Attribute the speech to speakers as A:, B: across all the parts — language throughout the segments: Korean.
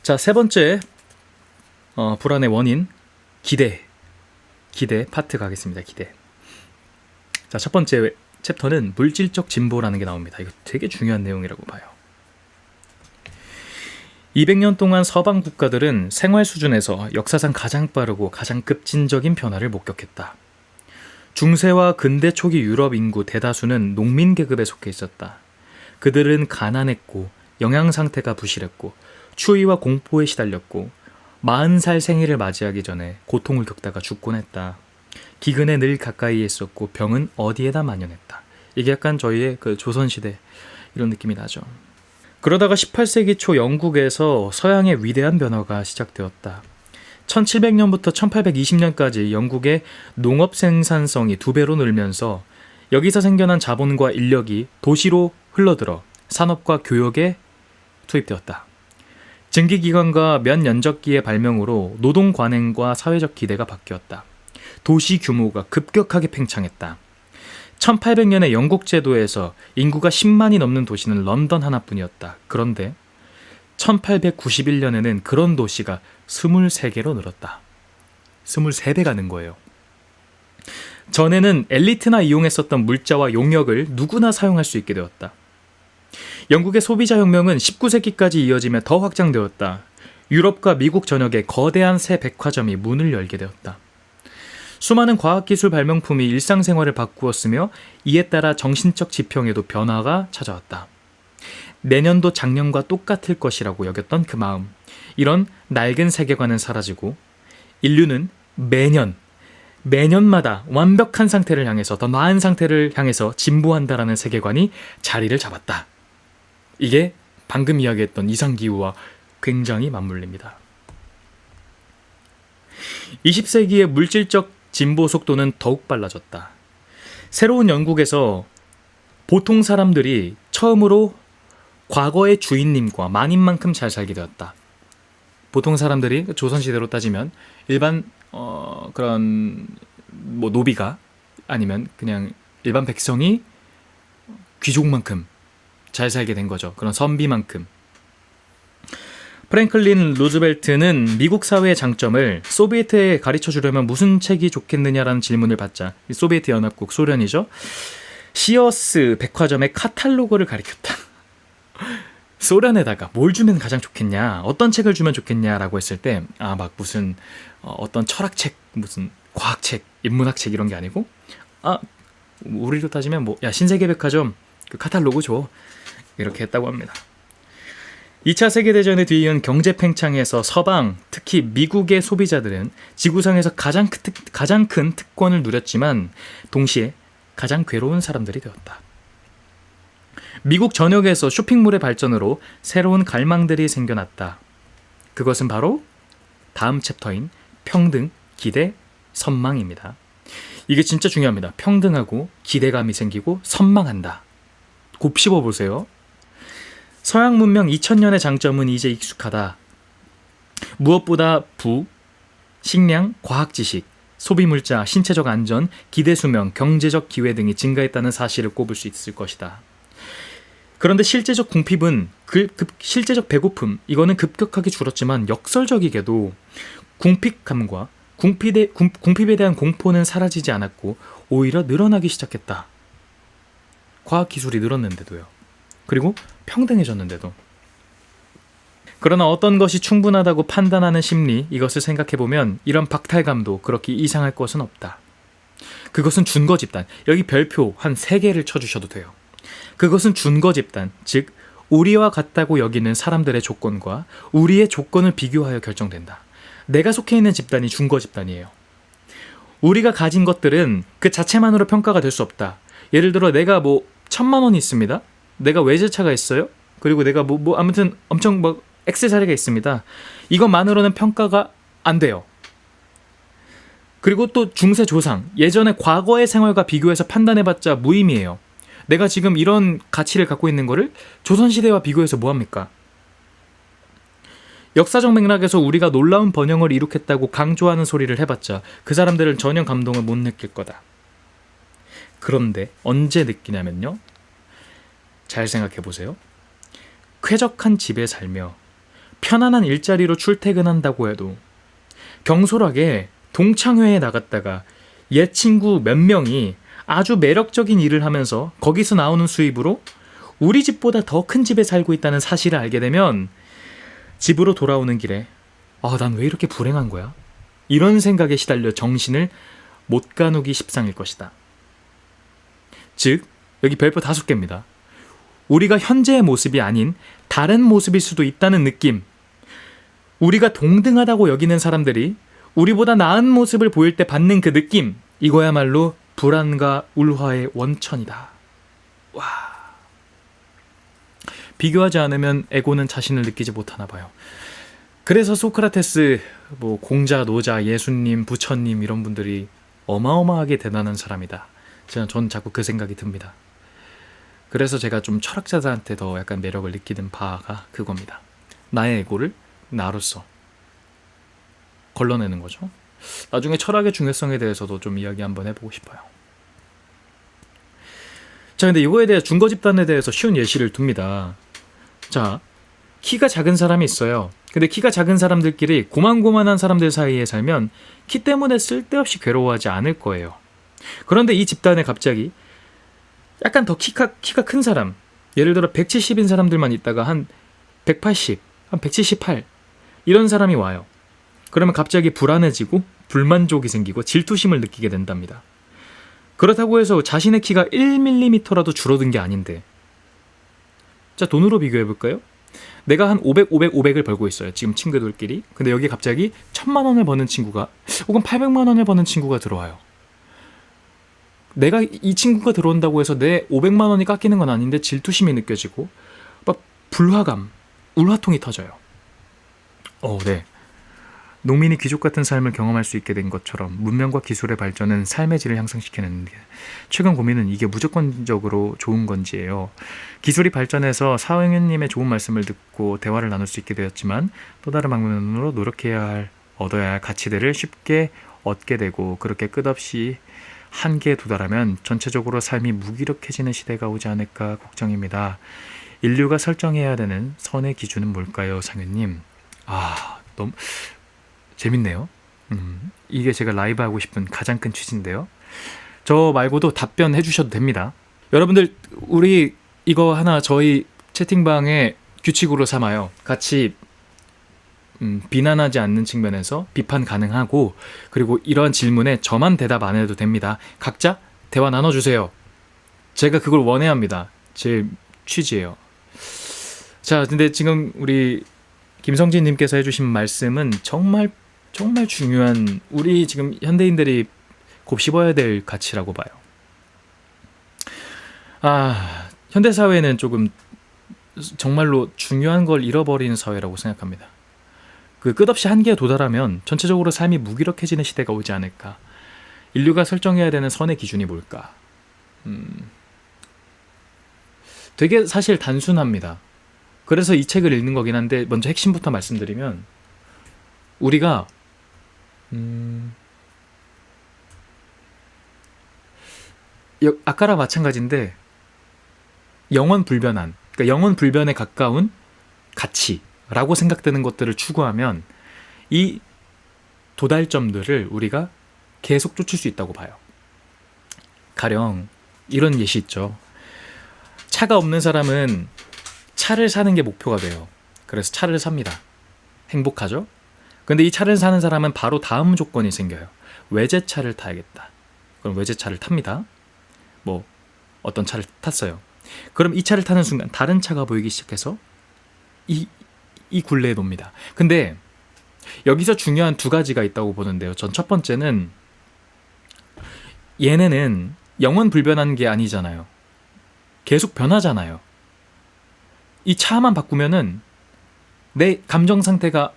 A: 자, 세 번째 불안의 원인, 기대 파트 가겠습니다. 기대. 자, 첫 번째 챕터는 물질적 진보라는 게 나옵니다. 이거 되게 중요한 내용이라고 봐요. 200년 동안 서방 국가들은 생활 수준에서 역사상 가장 빠르고 가장 급진적인 변화를 목격했다. 중세와 근대 초기 유럽 인구 대다수는 농민 계급에 속해 있었다. 그들은 가난했고 영양 상태가 부실했고 추위와 공포에 시달렸고 40살 생일을 맞이하기 전에 고통을 겪다가 죽곤 했다. 기근에 늘 가까이에 있었고 병은 어디에나 만연했다. 이게 약간 저희의 그 조선시대 이런 느낌이 나죠. 그러다가 18세기 초 영국에서 서양의 위대한 변화가 시작되었다. 1700년부터 1820년까지 영국의 농업 생산성이 2배로 늘면서 여기서 생겨난 자본과 인력이 도시로 흘러들어 산업과 교역에 투입되었다. 증기기관과 면연적기의 발명으로 노동 관행과 사회적 기대가 바뀌었다. 도시 규모가 급격하게 팽창했다. 1800년의 영국 제도에서 인구가 10만이 넘는 도시는 런던 하나뿐이었다. 그런데 1891년에는 그런 도시가 23개로 늘었다. 23배가 는 거예요. 전에는 엘리트나 이용했었던 물자와 용역을 누구나 사용할 수 있게 되었다. 영국의 소비자 혁명은 19세기까지 이어지며 더 확장되었다. 유럽과 미국 전역에 거대한 새 백화점이 문을 열게 되었다. 수많은 과학기술 발명품이 일상생활을 바꾸었으며 이에 따라 정신적 지평에도 변화가 찾아왔다. 내년도 작년과 똑같을 것이라고 여겼던 그 마음, 이런 낡은 세계관은 사라지고 인류는 매년마다 완벽한 상태를 향해서, 더 나은 상태를 향해서 진보한다라는 세계관이 자리를 잡았다. 이게 방금 이야기했던 이상기후와 굉장히 맞물립니다. 20세기의 물질적 진보 속도는 더욱 빨라졌다. 새로운 영국에서 보통 사람들이 처음으로 과거의 주인님과 마님만큼 잘 살게 되었다. 보통 사람들이 조선시대로 따지면 일반 그런 노비가 아니면 그냥 일반 백성이 귀족만큼 잘 살게 된 거죠. 그런 선비만큼. 프랭클린 루즈벨트는 미국 사회의 장점을 소비에트에 가르쳐 주려면 무슨 책이 좋겠느냐라는 질문을 받자, 소비에트 연합국 소련이죠. 시어스 백화점의 카탈로그를 가리켰다. 소련에다가 뭘 주면 가장 좋겠냐, 어떤 책을 주면 좋겠냐라고 했을 때 막 무슨 어떤 철학책, 무슨 과학책, 인문학책 이런 게 아니고 우리로 따지면 신세계 백화점 그 카탈로그 줘, 이렇게 했다고 합니다. 2차 세계대전에 뒤이은 경제 팽창에서 서방, 특히 미국의 소비자들은 지구상에서 가장 큰 특권을 누렸지만 동시에 가장 괴로운 사람들이 되었다. 미국 전역에서 쇼핑몰의 발전으로 새로운 갈망들이 생겨났다. 그것은 바로 다음 챕터인 평등, 기대, 선망입니다. 이게 진짜 중요합니다. 평등하고 기대감이 생기고 선망한다. 곱씹어 보세요. 서양 문명 2000년의 장점은 이제 익숙하다. 무엇보다 부, 식량, 과학 지식, 소비 물자, 신체적 안전, 기대 수명, 경제적 기회 등이 증가했다는 사실을 꼽을 수 있을 것이다. 그런데 실제적 궁핍은 실제적 배고픔, 이거는 급격하게 줄었지만 역설적이게도 궁핍감과 궁핍에 대한 공포는 사라지지 않았고 오히려 늘어나기 시작했다. 과학기술이 늘었는데도요. 그리고 평등해졌는데도. 그러나 어떤 것이 충분하다고 판단하는 심리, 이것을 생각해보면 이런 박탈감도 그렇게 이상할 것은 없다. 그것은 준거 집단, 여기 별표 한 3개를 쳐주셔도 돼요. 그것은 준거 집단, 즉 우리와 같다고 여기는 사람들의 조건과 우리의 조건을 비교하여 결정된다. 내가 속해 있는 집단이 준거 집단이에요. 우리가 가진 것들은 그 자체만으로 평가가 될 수 없다. 예를 들어 내가 1000만 원이 있습니다. 내가 외제차가 있어요. 그리고 내가 아무튼 엄청 액세서리가 있습니다. 이것만으로는 평가가 안 돼요. 그리고 또 중세 조상, 예전의 과거의 생활과 비교해서 판단해봤자 무의미해요. 내가 지금 이런 가치를 갖고 있는 거를 조선시대와 비교해서 뭐합니까? 역사적 맥락에서 우리가 놀라운 번영을 이룩했다고 강조하는 소리를 해봤자 그 사람들은 전혀 감동을 못 느낄 거다. 그런데 언제 느끼냐면요, 잘 생각해보세요. 쾌적한 집에 살며 편안한 일자리로 출퇴근한다고 해도 경솔하게 동창회에 나갔다가 옛 친구 몇 명이 아주 매력적인 일을 하면서 거기서 나오는 수입으로 우리 집보다 더 큰 집에 살고 있다는 사실을 알게 되면 집으로 돌아오는 길에 난 왜 이렇게 불행한 거야? 이런 생각에 시달려 정신을 못 가누기 십상일 것이다. 즉, 여기 별표 5개입니다. 우리가 현재의 모습이 아닌 다른 모습일 수도 있다는 느낌. 우리가 동등하다고 여기는 사람들이 우리보다 나은 모습을 보일 때 받는 그 느낌. 이거야말로 불안과 울화의 원천이다. 와. 비교하지 않으면 에고는 자신을 느끼지 못하나 봐요. 그래서 소크라테스, 공자, 노자, 예수님, 부처님 이런 분들이 어마어마하게 대단한 사람이다. 전 자꾸 그 생각이 듭니다. 그래서 제가 좀 철학자들한테 더 약간 매력을 느끼는 바가 그겁니다. 나의 에고를 나로서 걸러내는 거죠. 나중에 철학의 중요성에 대해서도 좀 이야기 한번 해보고 싶어요. 자, 근데 이거에 대해 중거 집단에 대해서 쉬운 예시를 둡니다. 자, 키가 작은 사람이 있어요. 근데 키가 작은 사람들끼리 고만고만한 사람들 사이에 살면 키 때문에 쓸데없이 괴로워하지 않을 거예요. 그런데 이 집단에 갑자기 약간 더 키가 큰 사람, 예를 들어 170인 사람들만 있다가 한 180, 한 178 이런 사람이 와요. 그러면 갑자기 불안해지고 불만족이 생기고 질투심을 느끼게 된답니다. 그렇다고 해서 자신의 키가 1mm라도 줄어든 게 아닌데, 자, 돈으로 비교해볼까요? 내가 한 500, 500, 500을 벌고 있어요. 지금 친구들끼리. 근데 여기 갑자기 1000만 원을 버는 친구가, 혹은 800만 원을 버는 친구가 들어와요. 내가 이 친구가 들어온다고 해서 내 500만 원이 깎이는 건 아닌데 질투심이 느껴지고 막 불화감, 울화통이 터져요. 네. 농민이 귀족 같은 삶을 경험할 수 있게 된 것처럼 문명과 기술의 발전은 삶의 질을 향상시키는 게, 최근 고민은 이게 무조건적으로 좋은 건지예요. 기술이 발전해서 사회님의 좋은 말씀을 듣고 대화를 나눌 수 있게 되었지만 또 다른 방면으로 얻어야 할 가치들을 쉽게 얻게 되고 그렇게 끝없이 한계에 도달하면 전체적으로 삶이 무기력해지는 시대가 오지 않을까 걱정입니다. 인류가 설정해야 되는 선의 기준은 뭘까요, 상윤님? 너무 재밌네요. 이게 제가 라이브 하고 싶은 가장 큰 취지인데요. 저 말고도 답변해 주셔도 됩니다. 여러분들, 우리 이거 하나 저희 채팅방에 규칙으로 삼아요. 같이 비난하지 않는 측면에서 비판 가능하고, 그리고 이러한 질문에 저만 대답 안 해도 됩니다. 각자 대화 나눠주세요. 제가 그걸 원해야 합니다. 제 취지예요. 자, 근데 지금 우리 김성진님께서 해주신 말씀은 정말 중요한, 우리 지금 현대인들이 곱씹어야 될 가치라고 봐요. 현대사회는 조금 정말로 중요한 걸 잃어버리는 사회라고 생각합니다. 그 끝없이 한계에 도달하면 전체적으로 삶이 무기력해지는 시대가 오지 않을까. 인류가 설정해야 되는 선의 기준이 뭘까. 되게 사실 단순합니다. 그래서 이 책을 읽는 거긴 한데, 먼저 핵심부터 말씀드리면, 우리가 아까랑 마찬가지인데 영원 불변한, 그러니까 영원 불변에 가까운 가치라고 생각되는 것들을 추구하면 이 도달점들을 우리가 계속 쫓을 수 있다고 봐요. 가령 이런 예시 있죠. 차가 없는 사람은 차를 사는 게 목표가 돼요. 그래서 차를 삽니다. 행복하죠? 근데 이 차를 사는 사람은 바로 다음 조건이 생겨요. 외제차를 타야겠다. 그럼 외제차를 탑니다. 어떤 차를 탔어요. 그럼 이 차를 타는 순간 다른 차가 보이기 시작해서 이 굴레에 놓습니다. 근데 여기서 중요한 2가지가 있다고 보는데요. 전 첫 번째는, 얘네는 영원 불변한 게 아니잖아요. 계속 변하잖아요. 이 차만 바꾸면은 내 감정 상태가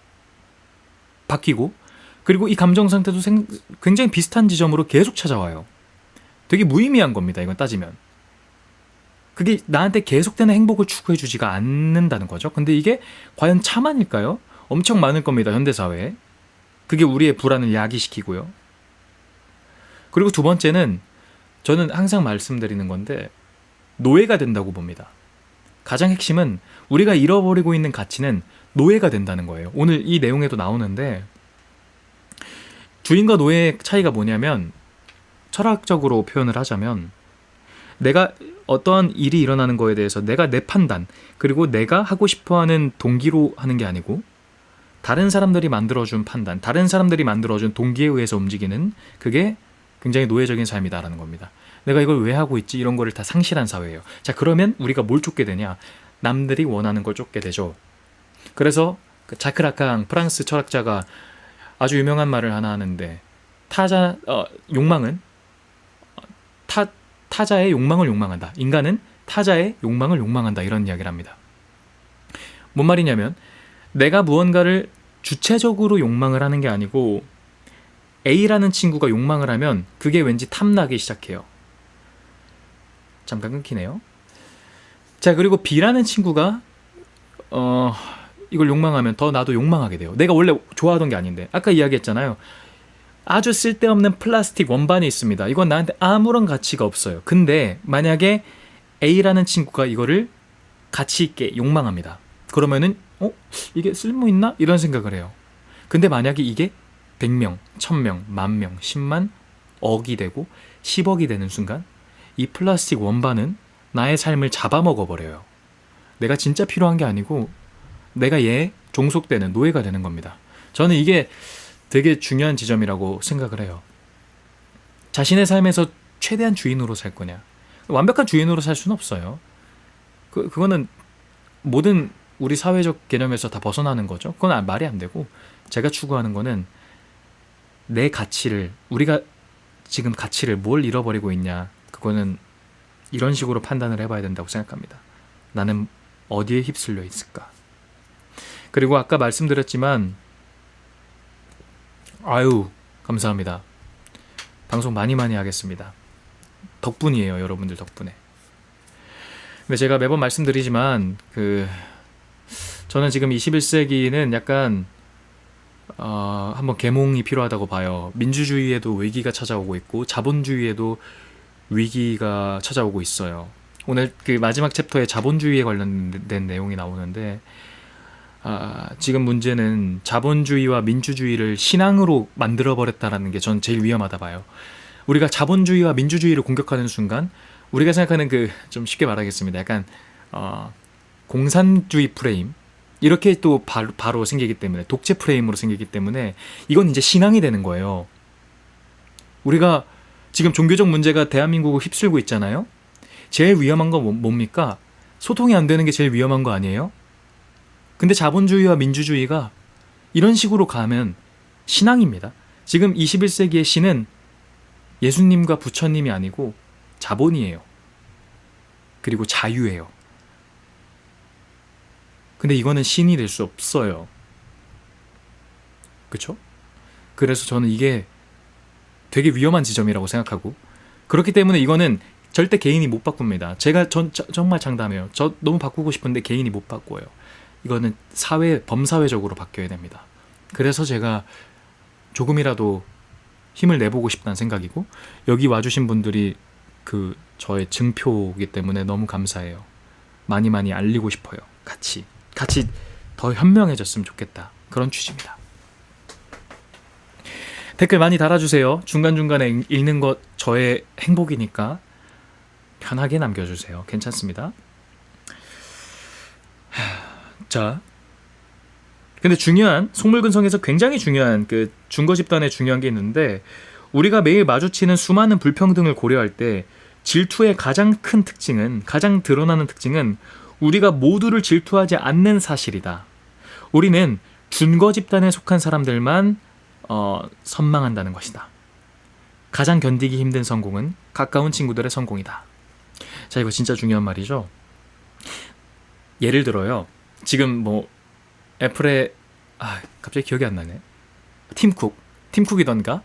A: 바뀌고, 그리고 이 감정 상태도 굉장히 비슷한 지점으로 계속 찾아와요. 되게 무의미한 겁니다, 이건 따지면. 그게 나한테 계속되는 행복을 추구해주지가 않는다는 거죠. 근데 이게 과연 차만일까요? 엄청 많을 겁니다, 현대사회에. 그게 우리의 불안을 야기시키고요. 그리고 2번째는, 저는 항상 말씀드리는 건데, 노예가 된다고 봅니다. 가장 핵심은 우리가 잃어버리고 있는 가치는 노예가 된다는 거예요. 오늘 이 내용에도 나오는데 주인과 노예의 차이가 뭐냐면 철학적으로 표현을 하자면 내가 어떠한 일이 일어나는 거에 대해서 내가 내 판단 그리고 내가 하고 싶어하는 동기로 하는 게 아니고 다른 사람들이 만들어준 판단, 다른 사람들이 만들어준 동기에 의해서 움직이는 그게 굉장히 노예적인 삶이다라는 겁니다. 내가 이걸 왜 하고 있지? 이런 거를 다 상실한 사회예요. 자, 그러면 우리가 뭘 쫓게 되냐? 남들이 원하는 걸 쫓게 되죠. 그래서 그 자크 라칸 프랑스 철학자가 아주 유명한 말을 하나 하는데 욕망은 타자의 욕망을 욕망한다. 인간은 타자의 욕망을 욕망한다. 이런 이야기를 합니다. 뭔 말이냐면 내가 무언가를 주체적으로 욕망을 하는 게 아니고 A라는 친구가 욕망을 하면 그게 왠지 탐나기 시작해요. 잠깐 끊기네요. 자, 그리고 B라는 친구가 이걸 욕망하면 더 나도 욕망하게 돼요. 내가 원래 좋아하던 게 아닌데 아까 이야기했잖아요. 아주 쓸데없는 플라스틱 원반이 있습니다. 이건 나한테 아무런 가치가 없어요. 근데 만약에 A라는 친구가 이거를 가치 있게 욕망합니다. 그러면은 이게 쓸모 있나? 이런 생각을 해요. 근데 만약에 이게 100명, 1000명, 10,000명, 10만, 억이 되고 10억이 되는 순간 이 플라스틱 원반은 나의 삶을 잡아먹어버려요. 내가 진짜 필요한 게 아니고 내가 얘에 종속되는 노예가 되는 겁니다. 저는 이게 되게 중요한 지점이라고 생각을 해요. 자신의 삶에서 최대한 주인으로 살 거냐. 완벽한 주인으로 살 수는 없어요. 그거는 모든 우리 사회적 개념에서 다 벗어나는 거죠. 그건 말이 안 되고 제가 추구하는 거는 내 가치를 우리가 지금 가치를 뭘 잃어버리고 있냐. 그거는 이런 식으로 판단을 해봐야 된다고 생각합니다. 나는 어디에 휩쓸려 있을까? 그리고 아까 말씀드렸지만 아유 감사합니다. 방송 많이 하겠습니다. 덕분이에요. 여러분들 덕분에. 근데 제가 매번 말씀드리지만 저는 지금 21세기는 약간 한번 계몽이 필요하다고 봐요. 민주주의에도 위기가 찾아오고 있고 자본주의에도 위기가 찾아오고 있어요. 오늘 그 마지막 챕터에 자본주의에 관련된 내용이 나오는데 지금 문제는 자본주의와 민주주의를 신앙으로 만들어버렸다라는 게 전 제일 위험하다 봐요. 우리가 자본주의와 민주주의를 공격하는 순간 우리가 생각하는 좀 쉽게 말하겠습니다. 약간 공산주의 프레임 이렇게 또 바로 생기기 때문에 독재 프레임으로 생기기 때문에 이건 이제 신앙이 되는 거예요. 우리가 지금 종교적 문제가 대한민국을 휩쓸고 있잖아요. 제일 위험한 건 뭡니까? 소통이 안 되는 게 제일 위험한 거 아니에요? 근데 자본주의와 민주주의가 이런 식으로 가면 신앙입니다. 지금 21세기의 신은 예수님과 부처님이 아니고 자본이에요. 그리고 자유예요. 근데 이거는 신이 될 수 없어요. 그쵸? 그래서 저는 이게 되게 위험한 지점이라고 생각하고 그렇기 때문에 이거는 절대 개인이 못 바꿉니다. 제가 정말 장담해요. 저 너무 바꾸고 싶은데 개인이 못 바꿔요. 이거는 범사회적으로 바뀌어야 됩니다. 그래서 제가 조금이라도 힘을 내보고 싶다는 생각이고 여기 와주신 분들이 저의 증표이기 때문에 너무 감사해요. 많이 알리고 싶어요. 같이 더 현명해졌으면 좋겠다. 그런 취지입니다. 댓글 많이 달아주세요. 중간중간에 읽는 것 저의 행복이니까 편하게 남겨주세요. 괜찮습니다. 자, 근데 속물근성에서 굉장히 중요한 준거 집단에 중요한 게 있는데 우리가 매일 마주치는 수많은 불평등을 고려할 때 질투의 가장 드러나는 특징은 우리가 모두를 질투하지 않는 사실이다. 우리는 준거 집단에 속한 사람들만 선망한다는 것이다. 가장 견디기 힘든 성공은 가까운 친구들의 성공이다. 자, 이거 진짜 중요한 말이죠. 예를 들어요. 지금 애플의 갑자기 기억이 안 나네. 팀쿡이던가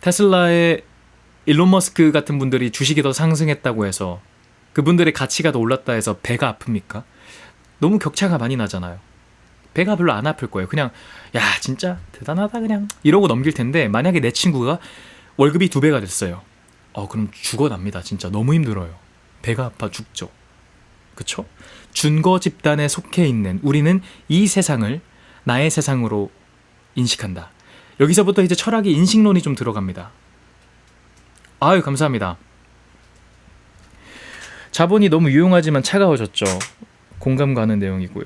A: 테슬라의 일론 머스크 같은 분들이 주식이 더 상승했다고 해서 그분들의 가치가 더 올랐다 해서 배가 아픕니까? 너무 격차가 많이 나잖아요. 배가 별로 안 아플 거예요. 그냥 야 진짜 대단하다 그냥 이러고 넘길 텐데 만약에 내 친구가 월급이 2배가 됐어요. 그럼 죽어납니다. 진짜 너무 힘들어요. 배가 아파 죽죠. 그쵸? 준거 집단에 속해 있는 우리는 이 세상을 나의 세상으로 인식한다. 여기서부터 이제 철학의 인식론이 좀 들어갑니다. 아유, 감사합니다. 자본이 너무 유용하지만 차가워졌죠. 공감 가는 내용이고요.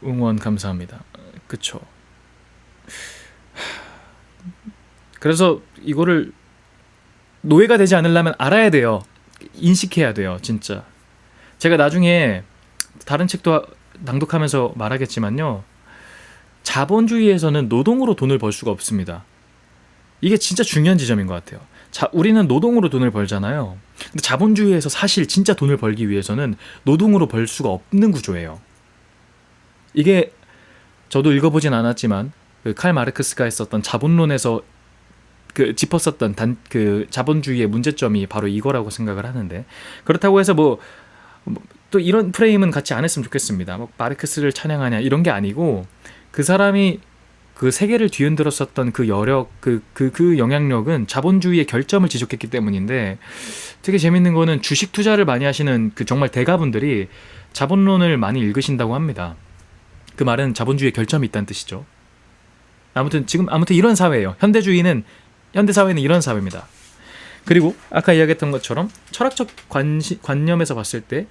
A: 응원 감사합니다. 그쵸. 그래서 이거를 노예가 되지 않으려면 알아야 돼요. 인식해야 돼요. 진짜. 제가 나중에 다른 책도 낭독하면서 말하겠지만요. 자본주의에서는 노동으로 돈을 벌 수가 없습니다. 이게 진짜 중요한 지점인 것 같아요. 우리는 노동으로 돈을 벌잖아요. 근데 자본주의에서 사실 진짜 돈을 벌기 위해서는 노동으로 벌 수가 없는 구조예요. 이게 저도 읽어보진 않았지만 칼 마르크스가 했었던 자본론에서 짚었었던 자본주의의 문제점이 바로 이거라고 생각을 하는데, 그렇다고 해서 또 이런 프레임은 같이 안 했으면 좋겠습니다. 마르크스를 찬양하냐 이런 게 아니고, 그 사람이 그 세계를 뒤흔들었었던 그 여력, 그 영향력은 자본주의의 결점을 지적했기 때문인데, 되게 재밌는 거는 주식 투자를 많이 하시는 그 정말 대가분들이 자본론을 많이 읽으신다고 합니다. 그 말은 자본주의의 결점이 있다는 뜻이죠. 아무튼 이런 사회예요. 현대 사회는 이런 사회입니다. 그리고 아까 이야기했던 것처럼 철학적 관념에서 봤을 때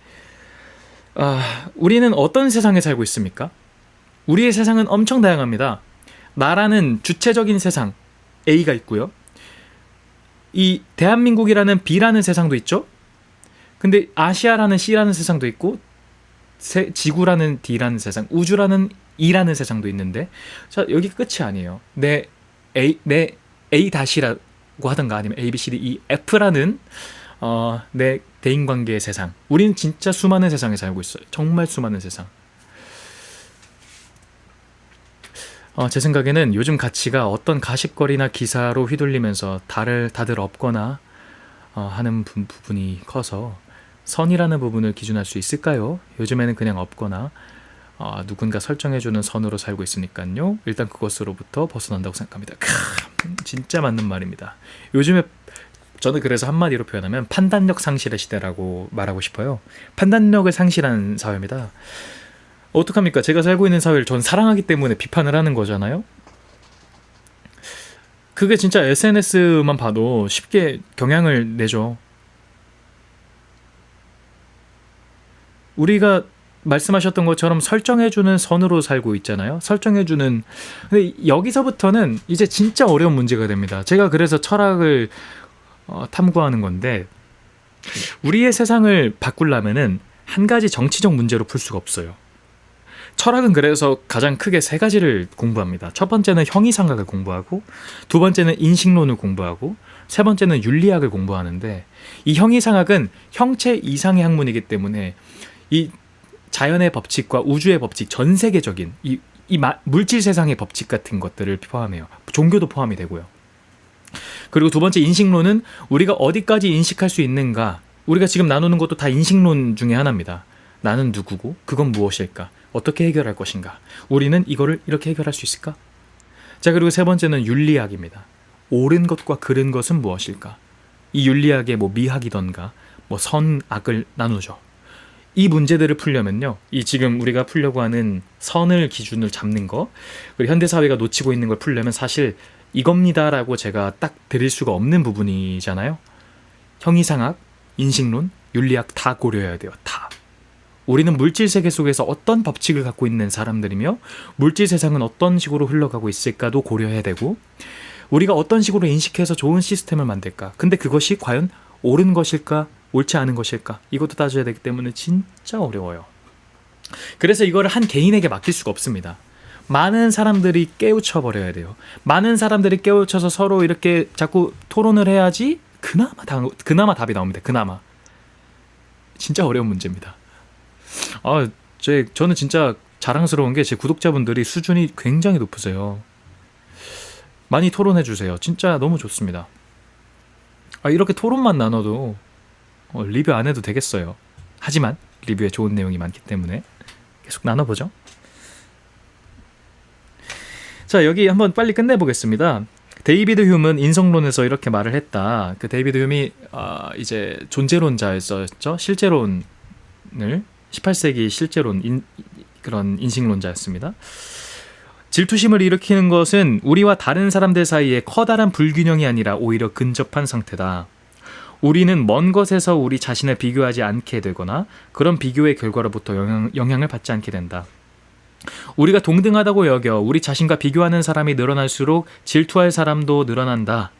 A: 우리는 어떤 세상에 살고 있습니까? 우리의 세상은 엄청 다양합니다. 나라는 주체적인 세상 A가 있고요. 이 대한민국이라는 B라는 세상도 있죠. 근데 아시아라는 C라는 세상도 있고, 지구라는 D라는 세상, 우주라는 E라는 세상도 있는데, 자, 여기 끝이 아니에요. 내 A-라고 하던가 아니면 A, B, C, D, E, F라는 내 대인관계의 세상. 우리는 진짜 수많은 세상에 살고 있어요. 정말 수많은 세상. 제 생각에는 요즘 가치가 어떤 가십거리나 기사로 휘둘리면서 다들 없거나 하는 부분이 커서 선이라는 부분을 기준할 수 있을까요? 요즘에는 그냥 없거나 누군가 설정해주는 선으로 살고 있으니까요. 일단 그것으로부터 벗어난다고 생각합니다. 진짜 맞는 말입니다. 요즘에 저는 그래서 한마디로 표현하면 판단력 상실의 시대라고 말하고 싶어요. 판단력을 상실한 사회입니다. 어떡합니까? 제가 살고 있는 사회를 전 사랑하기 때문에 비판을 하는 거잖아요. 그게 진짜 SNS만 봐도 쉽게 경향을 내죠. 우리가 말씀하셨던 것처럼 설정해주는 선으로 살고 있잖아요. 설정해주는. 근데 여기서부터는 이제 진짜 어려운 문제가 됩니다. 제가 그래서 철학을 탐구하는 건데, 우리의 세상을 바꾸려면은 한 가지 정치적 문제로 풀 수가 없어요. 철학은 그래서 가장 크게 세 가지를 공부합니다. 첫 번째는 형이상학을 공부하고, 두 번째는 인식론을 공부하고, 세 번째는 윤리학을 공부하는데, 이 형이상학은 형체 이상의 학문이기 때문에 이 자연의 법칙과 우주의 법칙, 전 세계적인 이 물질 세상의 법칙 같은 것들을 포함해요. 종교도 포함이 되고요. 그리고 두 번째 인식론은 우리가 어디까지 인식할 수 있는가. 우리가 지금 나누는 것도 다 인식론 중에 하나입니다. 나는 누구고 그건 무엇일까? 어떻게 해결할 것인가? 우리는 이거를 이렇게 해결할 수 있을까? 자, 그리고 세 번째는 윤리학입니다. 옳은 것과 그른 것은 무엇일까? 이 윤리학의 미학이던가 선, 악을 나누죠. 이 문제들을 풀려면요, 이 지금 우리가 풀려고 하는 선을 기준을 잡는 거, 그리고 현대사회가 놓치고 있는 걸 풀려면 사실 이겁니다라고 제가 딱 드릴 수가 없는 부분이잖아요. 형이상학, 인식론, 윤리학 다 고려해야 돼요. 다. 우리는 물질 세계 속에서 어떤 법칙을 갖고 있는 사람들이며 물질 세상은 어떤 식으로 흘러가고 있을까도 고려해야 되고, 우리가 어떤 식으로 인식해서 좋은 시스템을 만들까? 근데 그것이 과연 옳은 것일까? 옳지 않은 것일까? 이것도 따져야 되기 때문에 진짜 어려워요. 그래서 이거를 한 개인에게 맡길 수가 없습니다. 많은 사람들이 깨우쳐 버려야 돼요. 많은 사람들이 깨우쳐서 서로 이렇게 자꾸 토론을 해야지 그나마 답이 나옵니다. 그나마. 진짜 어려운 문제입니다. 저는 진짜 자랑스러운 게 제 구독자분들이 수준이 굉장히 높으세요. 많이 토론해 주세요. 진짜 너무 좋습니다. 이렇게 토론만 나눠도 리뷰 안 해도 되겠어요. 하지만 리뷰에 좋은 내용이 많기 때문에 계속 나눠보죠. 자, 여기 한번 빨리 끝내보겠습니다. 데이비드 휴먼은 인성론에서 이렇게 말을 했다. 그 데이비드 휴먼이 이제 존재론자였었죠. 18세기 실제론 그런 인식론자였습니다. 질투심을 일으키는 것은 우리와 다른 사람들 사이에 커다란 불균형이 아니라 오히려 근접한 상태다. 우리는 먼 것에서 우리 자신을 비교하지 않게 되거나 그런 비교의 결과로부터 영향을 받지 않게 된다. 우리가 동등하다고 여겨 우리 자신과 비교하는 사람이 늘어날수록 질투할 사람도 늘어난다.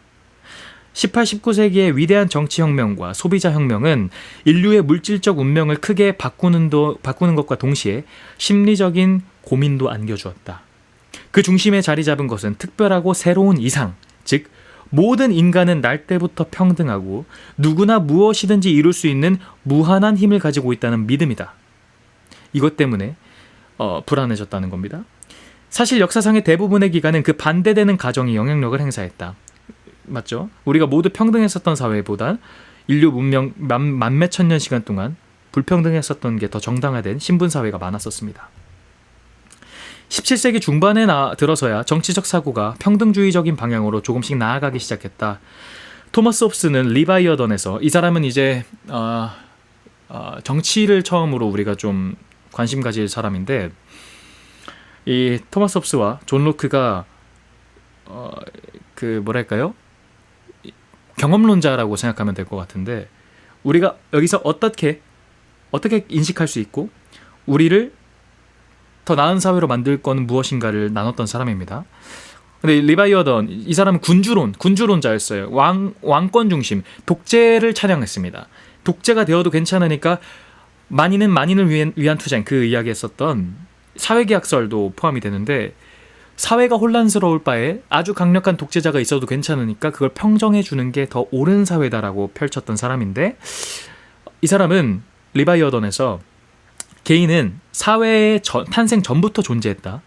A: 18, 19세기의 위대한 정치혁명과 소비자혁명은 인류의 물질적 운명을 크게 바꾸는 것과 동시에 심리적인 고민도 안겨주었다. 그 중심에 자리 잡은 것은 특별하고 새로운 이상, 즉 모든 인간은 날 때부터 평등하고 누구나 무엇이든지 이룰 수 있는 무한한 힘을 가지고 있다는 믿음이다. 이것 때문에 불안해졌다는 겁니다. 사실 역사상의 대부분의 기간은 그 반대되는 가정이 영향력을 행사했다. 맞죠? 우리가 모두 평등했었던 사회보다 인류 문명 만몇 천년 시간 동안 불평등했었던 게 더 정당화된 신분사회가 많았었습니다. 17세기 중반에 들어서야 정치적 사고가 평등주의적인 방향으로 조금씩 나아가기 시작했다. 토머스 홉스는 리바이어던에서, 이 사람은 이제 정치를 처음으로 우리가 좀 관심 가질 사람인데, 이 토머스 홉스와 존 로크가 뭐랄까요? 경험론자라고 생각하면 될 것 같은데, 우리가 여기서 어떻게 인식할 수 있고 우리를 더 나은 사회로 만들 건 무엇인가를 나눴던 사람입니다. 근데 리바이어던, 이 사람은 군주론자였어요. 왕권 중심, 독재를 찬양했습니다. 독재가 되어도 괜찮으니까 만인은 만인을 위한 투쟁, 그 이야기했었던 사회계약설도 포함이 되는데, 사회가 혼란스러울 바에 아주 강력한 독재자가 있어도 괜찮으니까 그걸 평정해 주는 게 더 옳은 사회다라고 펼쳤던 사람인데, 이 사람은 리바이어던에서 개인은 사회의 탄생 전부터 존재했다.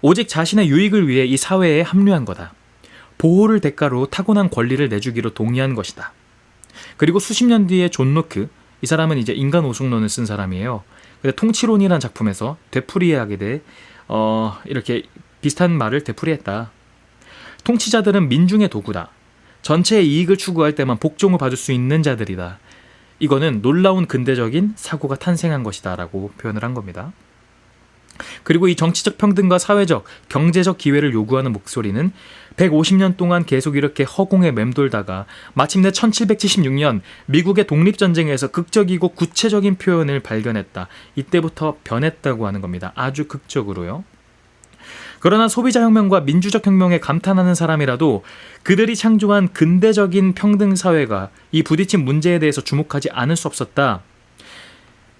A: 오직 자신의 유익을 위해 이 사회에 합류한 거다. 보호를 대가로 타고난 권리를 내주기로 동의한 것이다. 그리고 수십 년 뒤에 존 로크, 이 사람은 이제 인간 오숙론을 쓴 사람이에요. 근데 통치론이라는 작품에서 되풀이하게 돼 이렇게 비슷한 말을 되풀이했다. 통치자들은 민중의 도구다. 전체의 이익을 추구할 때만 복종을 받을 수 있는 자들이다. 이거는 놀라운 근대적인 사고가 탄생한 것이다 라고 표현을 한 겁니다. 그리고 이 정치적 평등과 사회적, 경제적 기회를 요구하는 목소리는 150년 동안 계속 이렇게 허공에 맴돌다가 마침내 1776년 미국의 독립전쟁에서 극적이고 구체적인 표현을 발견했다. 이때부터 변했다고 하는 겁니다. 아주 극적으로요. 그러나 소비자혁명과 민주적 혁명에 감탄하는 사람이라도 그들이 창조한 근대적인 평등사회가 이 부딪힌 문제에 대해서 주목하지 않을 수 없었다.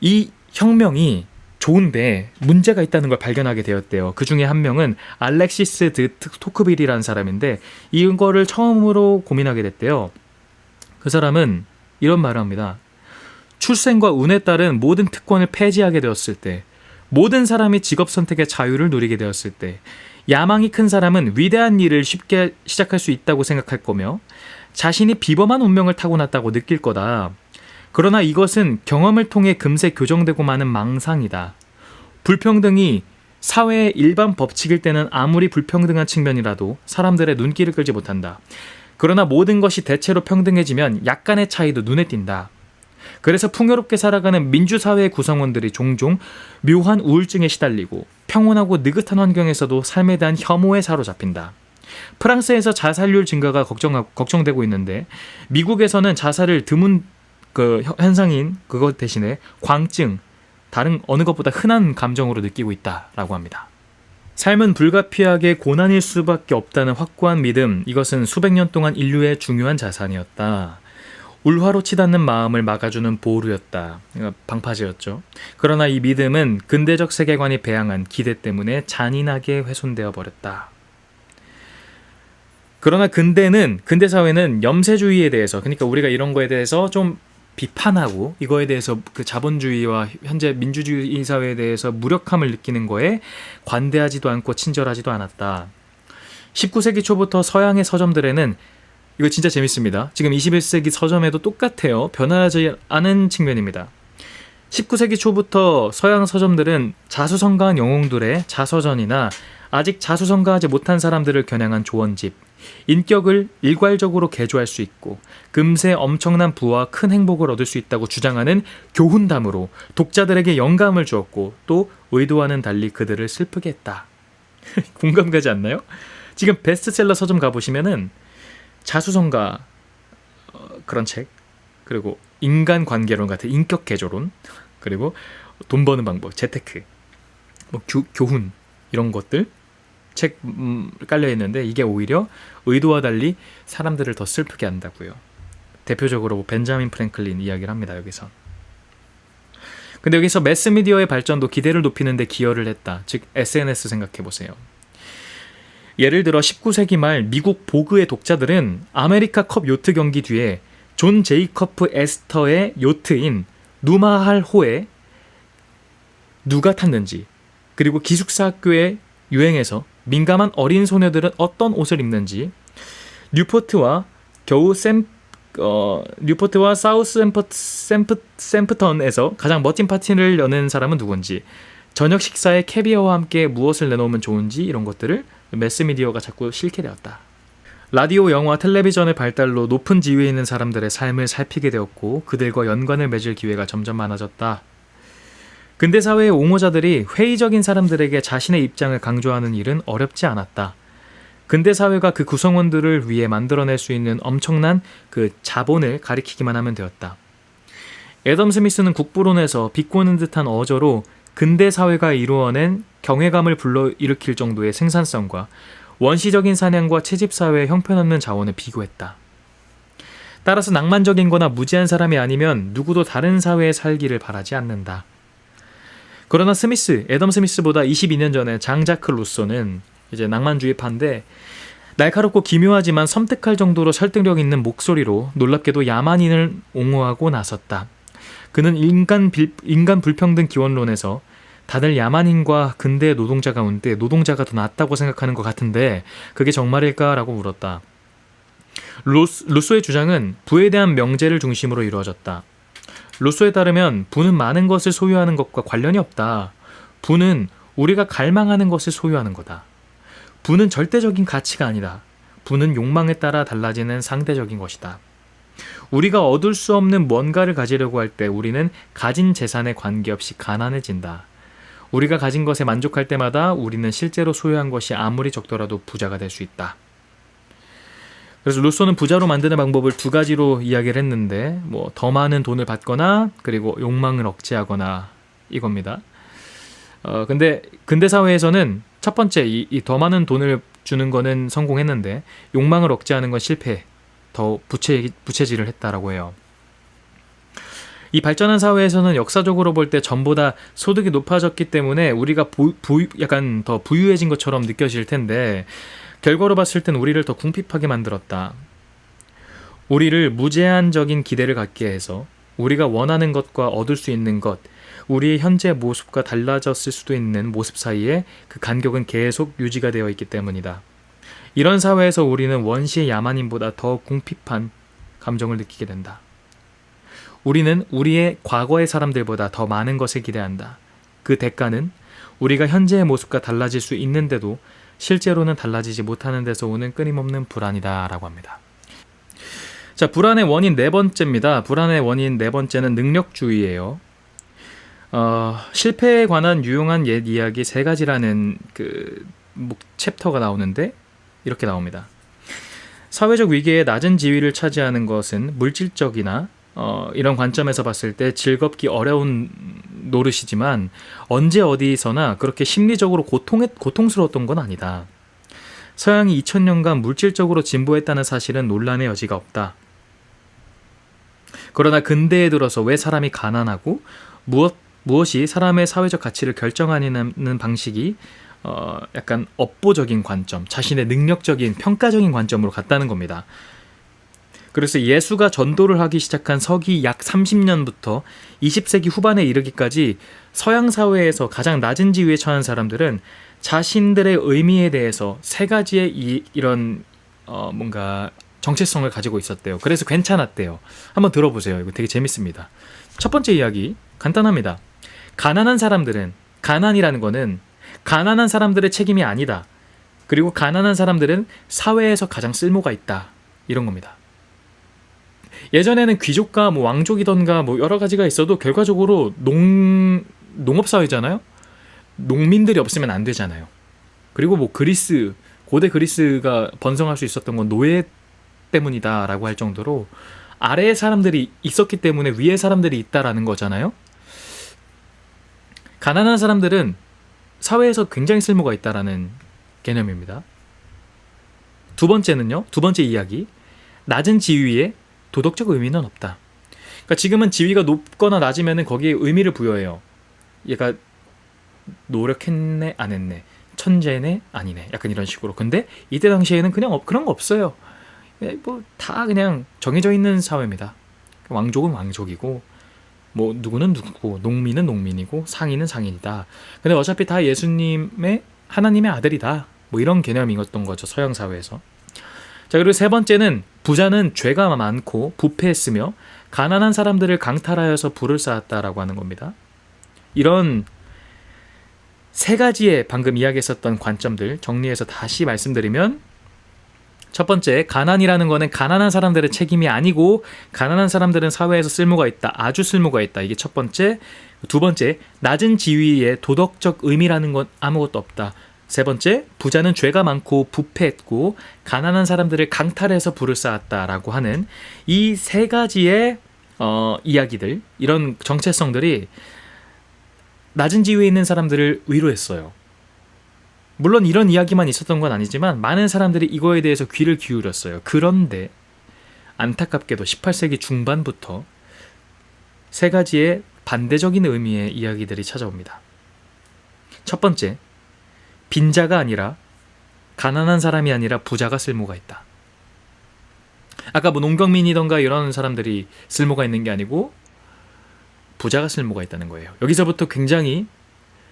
A: 이 혁명이 좋은데 문제가 있다는 걸 발견하게 되었대요. 그 중에 한 명은 알렉시스 드 토크빌이라는 사람인데, 이거를 처음으로 고민하게 됐대요. 그 사람은 이런 말을 합니다. 출생과 운에 따른 모든 특권을 폐지하게 되었을 때, 모든 사람이 직업 선택의 자유를 누리게 되었을 때, 야망이 큰 사람은 위대한 일을 쉽게 시작할 수 있다고 생각할 거며 자신이 비범한 운명을 타고났다고 느낄 거다. 그러나 이것은 경험을 통해 금세 교정되고 마는 망상이다. 불평등이 사회의 일반 법칙일 때는 아무리 불평등한 측면이라도 사람들의 눈길을 끌지 못한다. 그러나 모든 것이 대체로 평등해지면 약간의 차이도 눈에 띈다. 그래서 풍요롭게 살아가는 민주사회의 구성원들이 종종 묘한 우울증에 시달리고 평온하고 느긋한 환경에서도 삶에 대한 혐오에 사로잡힌다. 프랑스에서 자살률 증가가 걱정되고 있는데, 미국에서는 자살을 드문 현상인 그것 대신에 광증, 다른 어느 것보다 흔한 감정으로 느끼고 있다라고 합니다. 삶은 불가피하게 고난일 수밖에 없다는 확고한 믿음, 이것은 수백 년 동안 인류의 중요한 자산이었다. 울화로 치닫는 마음을 막아주는 보루였다. 방파제였죠. 그러나 이 믿음은 근대적 세계관이 배양한 기대 때문에 잔인하게 훼손되어 버렸다. 그러나 근대 사회는 염세주의에 대해서, 그러니까 우리가 이런 거에 대해서 좀 비판하고 이거에 대해서 그 자본주의와 현재 민주주의 사회에 대해서 무력함을 느끼는 거에 관대하지도 않고 친절하지도 않았다. 19세기 초부터 서양의 서점들에는, 이거 진짜 재밌습니다. 지금 21세기 서점에도 똑같아요. 변하지 않은 측면입니다. 19세기 초부터 서양 서점들은 자수성가한 영웅들의 자서전이나 아직 자수성가하지 못한 사람들을 겨냥한 조언집, 인격을 일괄적으로 개조할 수 있고 금세 엄청난 부와 큰 행복을 얻을 수 있다고 주장하는 교훈담으로 독자들에게 영감을 주었고 또 의도와는 달리 그들을 슬프게 했다. 공감 가지 않나요? 지금 베스트셀러 서점 가보시면은 자수성가 그런 책, 그리고 인간관계론 같은 인격 개조론, 그리고 돈 버는 방법, 재테크, 뭐 교훈 이런 것들 책 깔려 있는데 이게 오히려 의도와 달리 사람들을 더 슬프게 한다고요. 대표적으로 벤자민 프랭클린 이야기를 합니다. 여기서. 근데 여기서 매스미디어의 발전도 기대를 높이는 데 기여를 했다. 즉 SNS 생각해보세요. 예를 들어 19세기 말 미국 보그의 독자들은 아메리카컵 요트 경기 뒤에 존 제이커프 에스터의 요트인 누마할호에 누가 탔는지, 그리고 기숙사 학교의 유행에서 민감한 어린 소녀들은 어떤 옷을 입는지, 뉴포트와 사우스 샘프턴에서 가장 멋진 파티를 여는 사람은 누군지, 저녁 식사에 캐비어와 함께 무엇을 내놓으면 좋은지, 이런 것들을 매스미디어가 자꾸 실게 되었다. 라디오, 영화, 텔레비전의 발달로 높은 지위에 있는 사람들의 삶을 살피게 되었고 그들과 연관을 맺을 기회가 점점 많아졌다. 근대 사회의 옹호자들이 회의적인 사람들에게 자신의 입장을 강조하는 일은 어렵지 않았다. 근대 사회가 그 구성원들을 위해 만들어낼 수 있는 엄청난 그 자본을 가리키기만 하면 되었다. 애덤 스미스는 국부론에서 비꼬는 듯한 어조로 근대 사회가 이루어낸 경외감을 불러일으킬 정도의 생산성과 원시적인 사냥과 채집사회의 형편없는 자원을 비교했다. 따라서 낭만적인 거나 무지한 사람이 아니면 누구도 다른 사회에 살기를 바라지 않는다. 그러나 애덤 스미스보다 22년 전에 장자크 루소는 이제 낭만주의파인데 날카롭고 기묘하지만 섬뜩할 정도로 설득력 있는 목소리로 놀랍게도 야만인을 옹호하고 나섰다. 그는 인간 불평등 기원론에서 다들 야만인과 근대 노동자 가운데 노동자가 더 낫다고 생각하는 것 같은데 그게 정말일까라고 물었다. 루소의 주장은 부에 대한 명제를 중심으로 이루어졌다. 루소에 따르면 부는 많은 것을 소유하는 것과 관련이 없다. 부는 우리가 갈망하는 것을 소유하는 거다. 부는 절대적인 가치가 아니다. 부는 욕망에 따라 달라지는 상대적인 것이다. 우리가 얻을 수 없는 뭔가를 가지려고 할 때 우리는 가진 재산에 관계없이 가난해진다. 우리가 가진 것에 만족할 때마다 우리는 실제로 소유한 것이 아무리 적더라도 부자가 될 수 있다. 그래서 루소는 부자로 만드는 방법을 두 가지로 이야기를 했는데 더 많은 돈을 받거나 그리고 욕망을 억제하거나 이겁니다. 근데 근대 사회에서는 첫 번째 이 더 많은 돈을 주는 거는 성공했는데 욕망을 억제하는 건 실패, 더 부채질을 했다라고 해요. 이 발전한 사회에서는 역사적으로 볼 때 전보다 소득이 높아졌기 때문에 우리가 약간 더 부유해진 것처럼 느껴질 텐데 결과로 봤을 땐 우리를 더 궁핍하게 만들었다. 우리를 무제한적인 기대를 갖게 해서 우리가 원하는 것과 얻을 수 있는 것, 우리의 현재 모습과 달라졌을 수도 있는 모습 사이에 그 간격은 계속 유지가 되어 있기 때문이다. 이런 사회에서 우리는 원시의 야만인보다 더 궁핍한 감정을 느끼게 된다. 우리는 우리의 과거의 사람들보다 더 많은 것을 기대한다. 그 대가는 우리가 현재의 모습과 달라질 수 있는데도 실제로는 달라지지 못하는 데서 오는 끊임없는 불안이다 라고 합니다. 자, 불안의 원인 네 번째입니다. 불안의 원인 네 번째는 능력주의예요. 실패에 관한 유용한 옛 이야기 세 가지라는 챕터가 나오는데 이렇게 나옵니다. 사회적 위기에 낮은 지위를 차지하는 것은 물질적이나 이런 관점에서 봤을 때 즐겁기 어려운 노릇이지만 언제 어디서나 그렇게 심리적으로 고통스러웠던 건 아니다. 서양이 2000년간 물질적으로 진보했다는 사실은 논란의 여지가 없다. 그러나 근대에 들어서 왜 사람이 가난하고 무엇이 사람의 사회적 가치를 결정하는 방식이 약간 업보적인 관점, 자신의 능력적인 평가적인 관점으로 갔다는 겁니다. 그래서 예수가 전도를 하기 시작한 서기 약 30년부터 20세기 후반에 이르기까지 서양 사회에서 가장 낮은 지위에 처한 사람들은 자신들의 의미에 대해서 세 가지의 이런 뭔가 정체성을 가지고 있었대요. 그래서 괜찮았대요. 한번 들어보세요. 이거 되게 재밌습니다. 첫 번째 이야기 간단합니다. 가난한 사람들은, 가난이라는 거는 가난한 사람들의 책임이 아니다. 그리고 가난한 사람들은 사회에서 가장 쓸모가 있다. 이런 겁니다. 예전에는 귀족과 뭐 왕족이던가 뭐 여러 가지가 있어도 결과적으로 농업사회잖아요. 농민들이 없으면 안 되잖아요. 그리고 뭐 고대 그리스가 번성할 수 있었던 건 노예 때문이다라고 할 정도로 아래에 사람들이 있었기 때문에 위에 사람들이 있다라는 거잖아요. 가난한 사람들은 사회에서 굉장히 쓸모가 있다라는 개념입니다. 두 번째 이야기. 낮은 지위에 도덕적 의미는 없다. 그러니까 지금은 지위가 높거나 낮으면 거기에 의미를 부여해요. 얘가 노력했네, 안 했네, 천재네, 아니네, 약간 이런 식으로. 근데 이때 당시에는 그냥 그런 거 없어요. 뭐 다 그냥 정해져 있는 사회입니다. 왕족은 왕족이고, 뭐 누구는 누구고, 농민은 농민이고, 상인은 상인이다. 근데 어차피 다 하나님의 아들이다. 뭐 이런 개념이었던 거죠, 서양 사회에서. 자, 그리고 세 번째는 부자는 죄가 많고 부패했으며 가난한 사람들을 강탈하여서 부를 쌓았다라고 하는 겁니다. 이런 세 가지의 방금 이야기했었던 관점들 정리해서 다시 말씀드리면, 첫 번째, 가난이라는 거는 가난한 사람들의 책임이 아니고 가난한 사람들은 사회에서 쓸모가 있다. 아주 쓸모가 있다. 이게 첫 번째. 두 번째, 낮은 지위에 도덕적 의미라는 건 아무것도 없다. 세 번째, 부자는 죄가 많고 부패했고 가난한 사람들을 강탈해서 부를 쌓았다라고 하는 이 세 가지의 이야기들, 이런 정체성들이 낮은 지위에 있는 사람들을 위로했어요. 물론 이런 이야기만 있었던 건 아니지만 많은 사람들이 이거에 대해서 귀를 기울였어요. 그런데 안타깝게도 18세기 중반부터 세 가지의 반대적인 의미의 이야기들이 찾아옵니다. 첫 번째, 빈자가 아니라 가난한 사람이 아니라 부자가 쓸모가 있다. 아까 뭐 농경민이던가 이런 사람들이 쓸모가 있는 게 아니고 부자가 쓸모가 있다는 거예요. 여기서부터 굉장히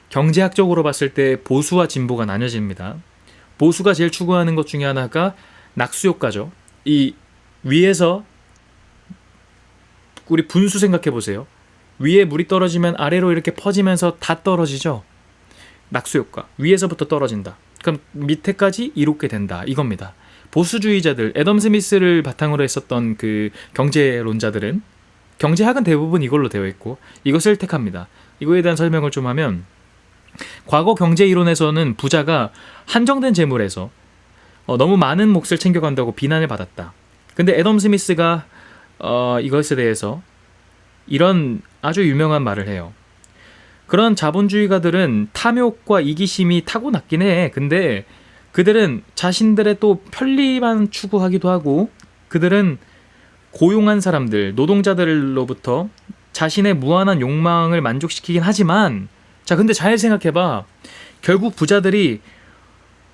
A: 경제학적으로 봤을 때 보수와 진보가 나뉘어집니다. 보수가 제일 추구하는 것 중에 하나가 낙수효과죠. 이 위에서 우리 분수 생각해 보세요. 위에 물이 떨어지면 아래로 이렇게 퍼지면서 다 떨어지죠. 낙수효과. 위에서부터 떨어진다. 그럼 밑에까지 이롭게 된다. 이겁니다. 보수주의자들, 애덤 스미스를 바탕으로 했었던 그 경제론자들은, 경제학은 대부분 이걸로 되어 있고 이것을 택합니다. 이거에 대한 설명을 좀 하면, 과거 경제 이론에서는 부자가 한정된 재물에서 너무 많은 몫을 챙겨간다고 비난을 받았다. 근데 애덤 스미스가 이것에 대해서 이런 아주 유명한 말을 해요. 그런 자본주의가들은 탐욕과 이기심이 타고났긴 해. 근데 그들은 자신들의 또 편리만 추구하기도 하고, 그들은 고용한 사람들, 노동자들로부터 자신의 무한한 욕망을 만족시키긴 하지만, 자, 근데 잘 생각해봐. 결국 부자들이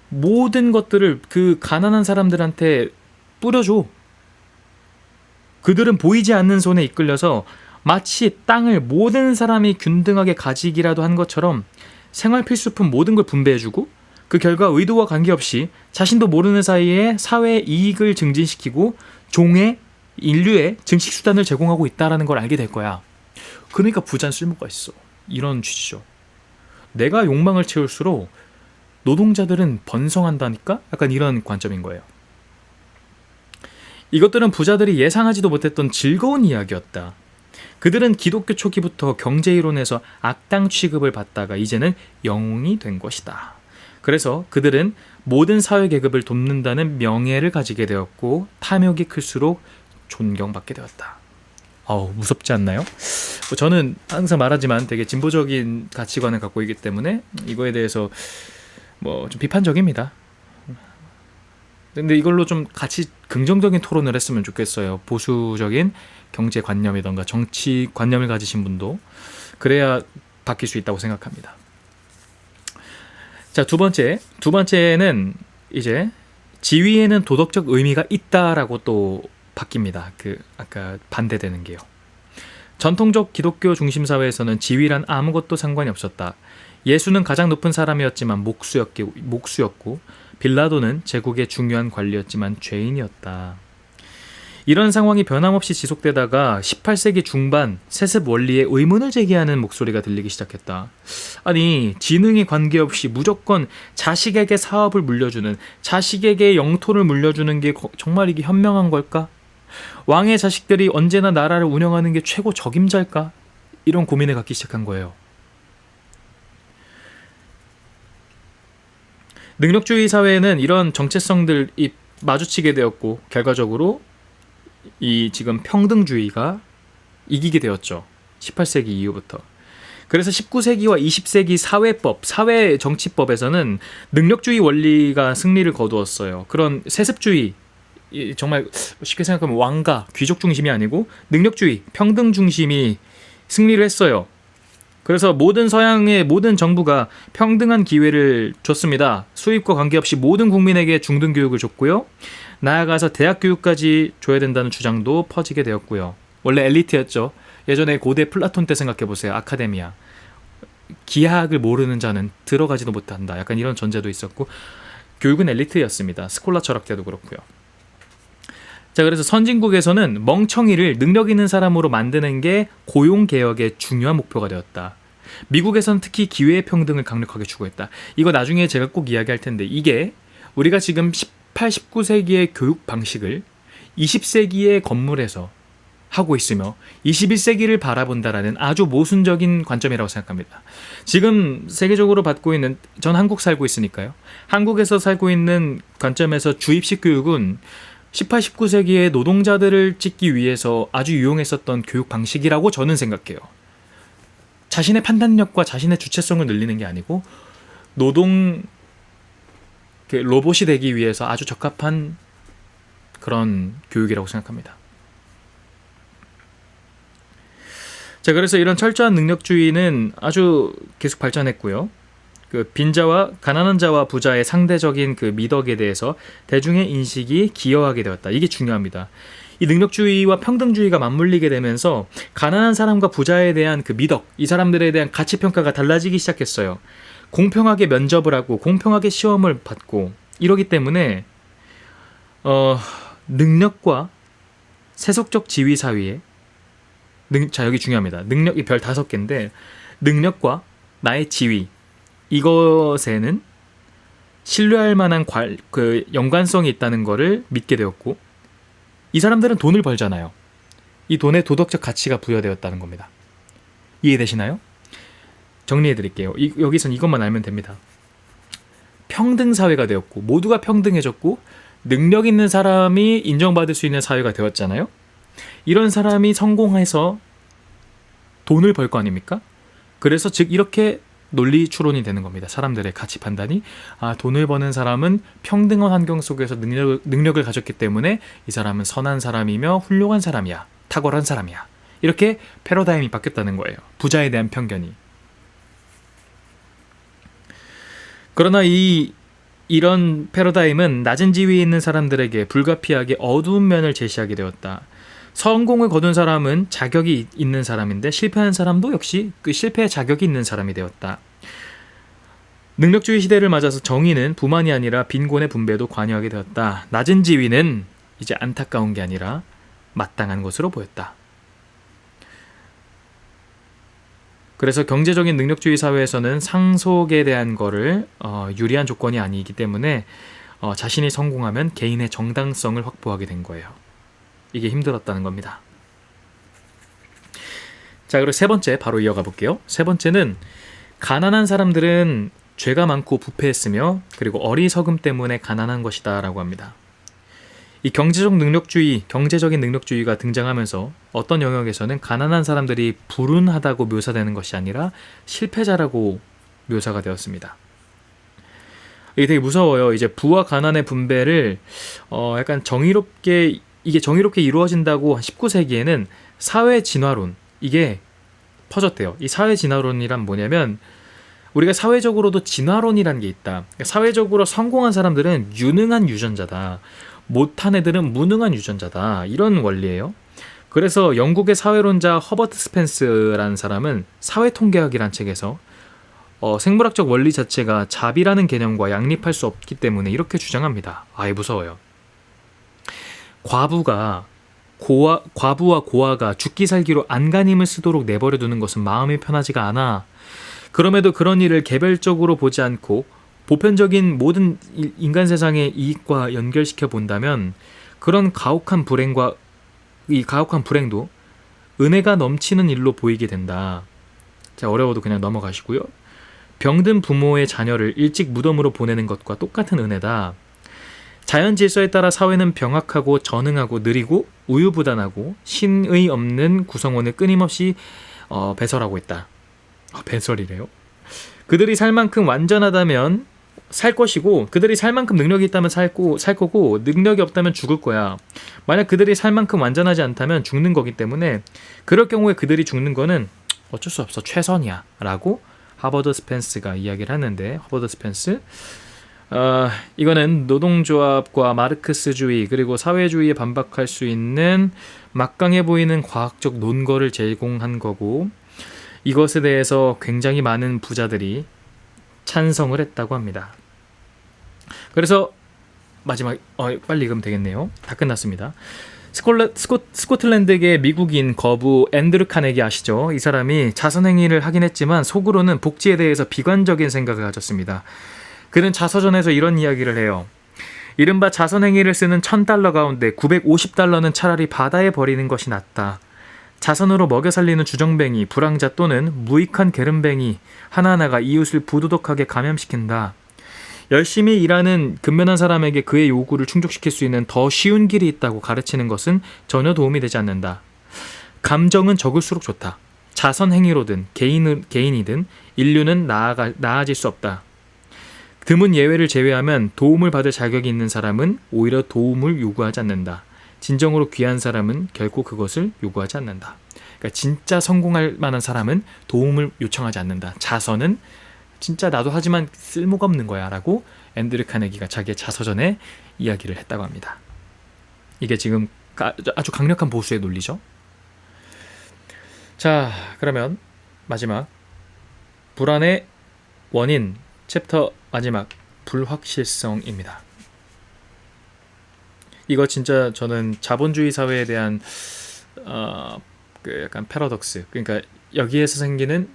A: 모든 것들을 그 가난한 사람들한테 뿌려줘. 그들은 보이지 않는 손에 이끌려서 마치 땅을 모든 사람이 균등하게 가지기라도 한 것처럼 생활 필수품 모든 걸 분배해주고, 그 결과 의도와 관계없이 자신도 모르는 사이에 사회의 이익을 증진시키고 인류의 증식수단을 제공하고 있다는 걸 알게 될 거야. 그러니까 부자는 쓸모가 있어. 이런 취지죠. 내가 욕망을 채울수록 노동자들은 번성한다니까? 약간 이런 관점인 거예요. 이것들은 부자들이 예상하지도 못했던 즐거운 이야기였다. 그들은 기독교 초기부터 경제이론에서 악당 취급을 받다가 이제는 영웅이 된 것이다. 그래서 그들은 모든 사회 계급을 돕는다는 명예를 가지게 되었고 탐욕이 클수록 존경받게 되었다. 무섭지 않나요? 저는 항상 말하지만 되게 진보적인 가치관을 갖고 있기 때문에 이거에 대해서 좀 비판적입니다. 근데 이걸로 좀 같이 긍정적인 토론을 했으면 좋겠어요. 보수적인 경제관념이던가 정치관념을 가지신 분도. 그래야 바뀔 수 있다고 생각합니다. 자, 두 번째는 이제 지위에는 도덕적 의미가 있다라고 또 바뀝니다. 아까 반대되는 게요. 전통적 기독교 중심 사회에서는 지위란 아무것도 상관이 없었다. 예수는 가장 높은 사람이었지만 목수였고 빌라도는 제국의 중요한 관리였지만 죄인이었다. 이런 상황이 변함없이 지속되다가 18세기 중반 세습 원리에 의문을 제기하는 목소리가 들리기 시작했다. 아니, 지능에 관계없이 무조건 자식에게 사업을 물려주는, 자식에게 영토를 물려주는 게 정말 이게 현명한 걸까? 왕의 자식들이 언제나 나라를 운영하는 게 최고 적임자일까? 이런 고민을 갖기 시작한 거예요. 능력주의 사회에는 이런 정체성들이 마주치게 되었고, 결과적으로 이 지금 평등주의가 이기게 되었죠. 18세기 이후부터. 그래서 19세기와 20세기 사회법, 사회정치법에서는 능력주의 원리가 승리를 거두었어요. 그런 세습주의, 정말 쉽게 생각하면 왕가, 귀족 중심이 아니고 능력주의, 평등 중심이 승리를 했어요. 그래서 모든 서양의 모든 정부가 평등한 기회를 줬습니다. 수입과 관계없이 모든 국민에게 중등 교육을 줬고요. 나아가서 대학 교육까지 줘야 된다는 주장도 퍼지게 되었고요. 원래 엘리트였죠. 예전에 고대 플라톤 때 생각해보세요. 아카데미아. 기하학을 모르는 자는 들어가지도 못한다. 약간 이런 전제도 있었고, 교육은 엘리트였습니다. 스콜라 철학 때도 그렇고요. 자, 그래서 선진국에서는 멍청이를 능력 있는 사람으로 만드는 게 고용개혁의 중요한 목표가 되었다. 미국에서는 특히 기회의 평등을 강력하게 추구했다. 이거 나중에 제가 꼭 이야기할 텐데, 이게 우리가 지금 18, 19세기의 교육 방식을 20세기의 건물에서 하고 있으며 21세기를 바라본다라는 아주 모순적인 관점이라고 생각합니다. 지금 세계적으로 받고 있는, 전 한국 살고 있으니까요. 한국에서 살고 있는 관점에서 주입식 교육은 18, 19세기의 노동자들을 찍기 위해서 아주 유용했었던 교육 방식이라고 저는 생각해요. 자신의 판단력과 자신의 주체성을 늘리는 게 아니고 노동 로봇이 되기 위해서 아주 적합한 그런 교육이라고 생각합니다. 자, 그래서 이런 철저한 능력주의는 아주 계속 발전했고요. 그 빈자와 가난한 자와 부자의 상대적인 그 미덕에 대해서 대중의 인식이 기여하게 되었다. 이게 중요합니다. 이 능력주의와 평등주의가 맞물리게 되면서 가난한 사람과 부자에 대한 그 미덕, 이 사람들에 대한 가치평가가 달라지기 시작했어요. 공평하게 면접을 하고 공평하게 시험을 받고 이러기 때문에 능력과 세속적 지위 사이에 자, 여기 중요합니다. 능력이 별 5개인데 능력과 나의 지위, 이것에는 신뢰할 만한 그 연관성이 있다는 것을 믿게 되었고, 이 사람들은 돈을 벌잖아요. 이 돈에 도덕적 가치가 부여되었다는 겁니다. 이해되시나요? 정리해 드릴게요. 여기선 이것만 알면 됩니다. 평등 사회가 되었고, 모두가 평등해졌고, 능력 있는 사람이 인정받을 수 있는 사회가 되었잖아요. 이런 사람이 성공해서 돈을 벌 거 아닙니까? 그래서 즉 이렇게 논리 추론이 되는 겁니다. 사람들의 가치 판단이, 아, 돈을 버는 사람은 평등한 환경 속에서 능력을 가졌기 때문에 이 사람은 선한 사람이며 훌륭한 사람이야, 탁월한 사람이야. 이렇게 패러다임이 바뀌었다는 거예요. 부자에 대한 편견이. 그러나 이런 패러다임은 낮은 지위에 있는 사람들에게 불가피하게 어두운 면을 제시하게 되었다. 성공을 거둔 사람은 자격이 있는 사람인데 실패한 사람도 역시 그 실패의 자격이 있는 사람이 되었다. 능력주의 시대를 맞아서 정의는 부만이 아니라 빈곤의 분배도 관여하게 되었다. 낮은 지위는 이제 안타까운 게 아니라 마땅한 것으로 보였다. 그래서 경제적인 능력주의 사회에서는 상속에 대한 거를 유리한 조건이 아니기 때문에 자신이 성공하면 개인의 정당성을 확보하게 된 거예요. 이게 힘들었다는 겁니다. 자, 그리고 세 번째 바로 이어가 볼게요. 세 번째는 가난한 사람들은 죄가 많고 부패했으며 그리고 어리석음 때문에 가난한 것이다 라고 합니다. 이 경제적인 능력주의가 등장하면서 어떤 영역에서는 가난한 사람들이 불운하다고 묘사되는 것이 아니라 실패자라고 묘사가 되었습니다. 이게 되게 무서워요. 이제 부와 가난의 분배를 약간 정의롭게 이루어진다고 19세기에는 사회 진화론, 이게 퍼졌대요. 이 사회 진화론이란 뭐냐면 우리가 사회적으로도 진화론이라는 게 있다. 사회적으로 성공한 사람들은 유능한 유전자다. 못한 애들은 무능한 유전자다. 이런 원리예요. 그래서 영국의 사회론자 허버트 스펜스라는 사람은 사회통계학이라는 책에서 생물학적 원리 자체가 자비라는 개념과 양립할 수 없기 때문에 이렇게 주장합니다. 아예 무서워요. 과부가 과부와 고아가 죽기 살기로 안간힘을 쓰도록 내버려 두는 것은 마음이 편하지가 않아. 그럼에도 그런 일을 개별적으로 보지 않고 보편적인 모든 인간 세상의 이익과 연결시켜 본다면 그런 가혹한 불행도 은혜가 넘치는 일로 보이게 된다. 자, 어려워도 그냥 넘어가시고요. 병든 부모의 자녀를 일찍 무덤으로 보내는 것과 똑같은 은혜다. 자연 질서에 따라 사회는 병약하고 전응하고 느리고 우유부단하고 신의 없는 구성원을 끊임없이 배설하고 있다. 배설이래요. 그들이 살 만큼 완전하다면 살 것이고 그들이 살 만큼 능력이 있다면 살 거고 능력이 없다면 죽을 거야. 만약 그들이 살 만큼 완전하지 않다면 죽는 거기 때문에 그럴 경우에 그들이 죽는 거는 어쩔 수 없어. 최선이야. 라고 하버드 스펜스가 이야기를 하는데 하버드 스펜스 이거는 노동조합과 마르크스주의 그리고 사회주의에 반박할 수 있는 막강해 보이는 과학적 논거를 제공한 거고 이것에 대해서 굉장히 많은 부자들이 찬성을 했다고 합니다. 그래서 마지막 빨리 읽으면 되겠네요. 다 끝났습니다. 스코틀랜드계 미국인 거부 앤드류 카네기 아시죠? 이 사람이 자선행위를 하긴 했지만 속으로는 복지에 대해서 비관적인 생각을 가졌습니다. 그는 자서전에서 이런 이야기를 해요. 이른바 자선행위를 쓰는 $1,000 가운데 $950는 차라리 바다에 버리는 것이 낫다. 자선으로 먹여 살리는 주정뱅이, 불황자 또는 무익한 게으름뱅이 하나하나가 이웃을 부도덕하게 감염시킨다. 열심히 일하는 근면한 사람에게 그의 요구를 충족시킬 수 있는 더 쉬운 길이 있다고 가르치는 것은 전혀 도움이 되지 않는다. 감정은 적을수록 좋다. 자선행위로든 개인이든 인류는 나아질 수 없다. 드문 예외를 제외하면 도움을 받을 자격이 있는 사람은 오히려 도움을 요구하지 않는다. 진정으로 귀한 사람은 결코 그것을 요구하지 않는다. 그러니까 진짜 성공할 만한 사람은 도움을 요청하지 않는다. 자선은 진짜 나도 하지만 쓸모가 없는 거야 라고 앤드류 카네기가 자기의 자서전에 이야기를 했다고 합니다. 이게 지금 아주 강력한 보수의 논리죠. 자, 그러면 마지막 불안의 원인 챕터 마지막 불확실성입니다. 이거 진짜 저는 자본주의 사회에 대한 그 약간 패러독스, 그러니까 여기에서 생기는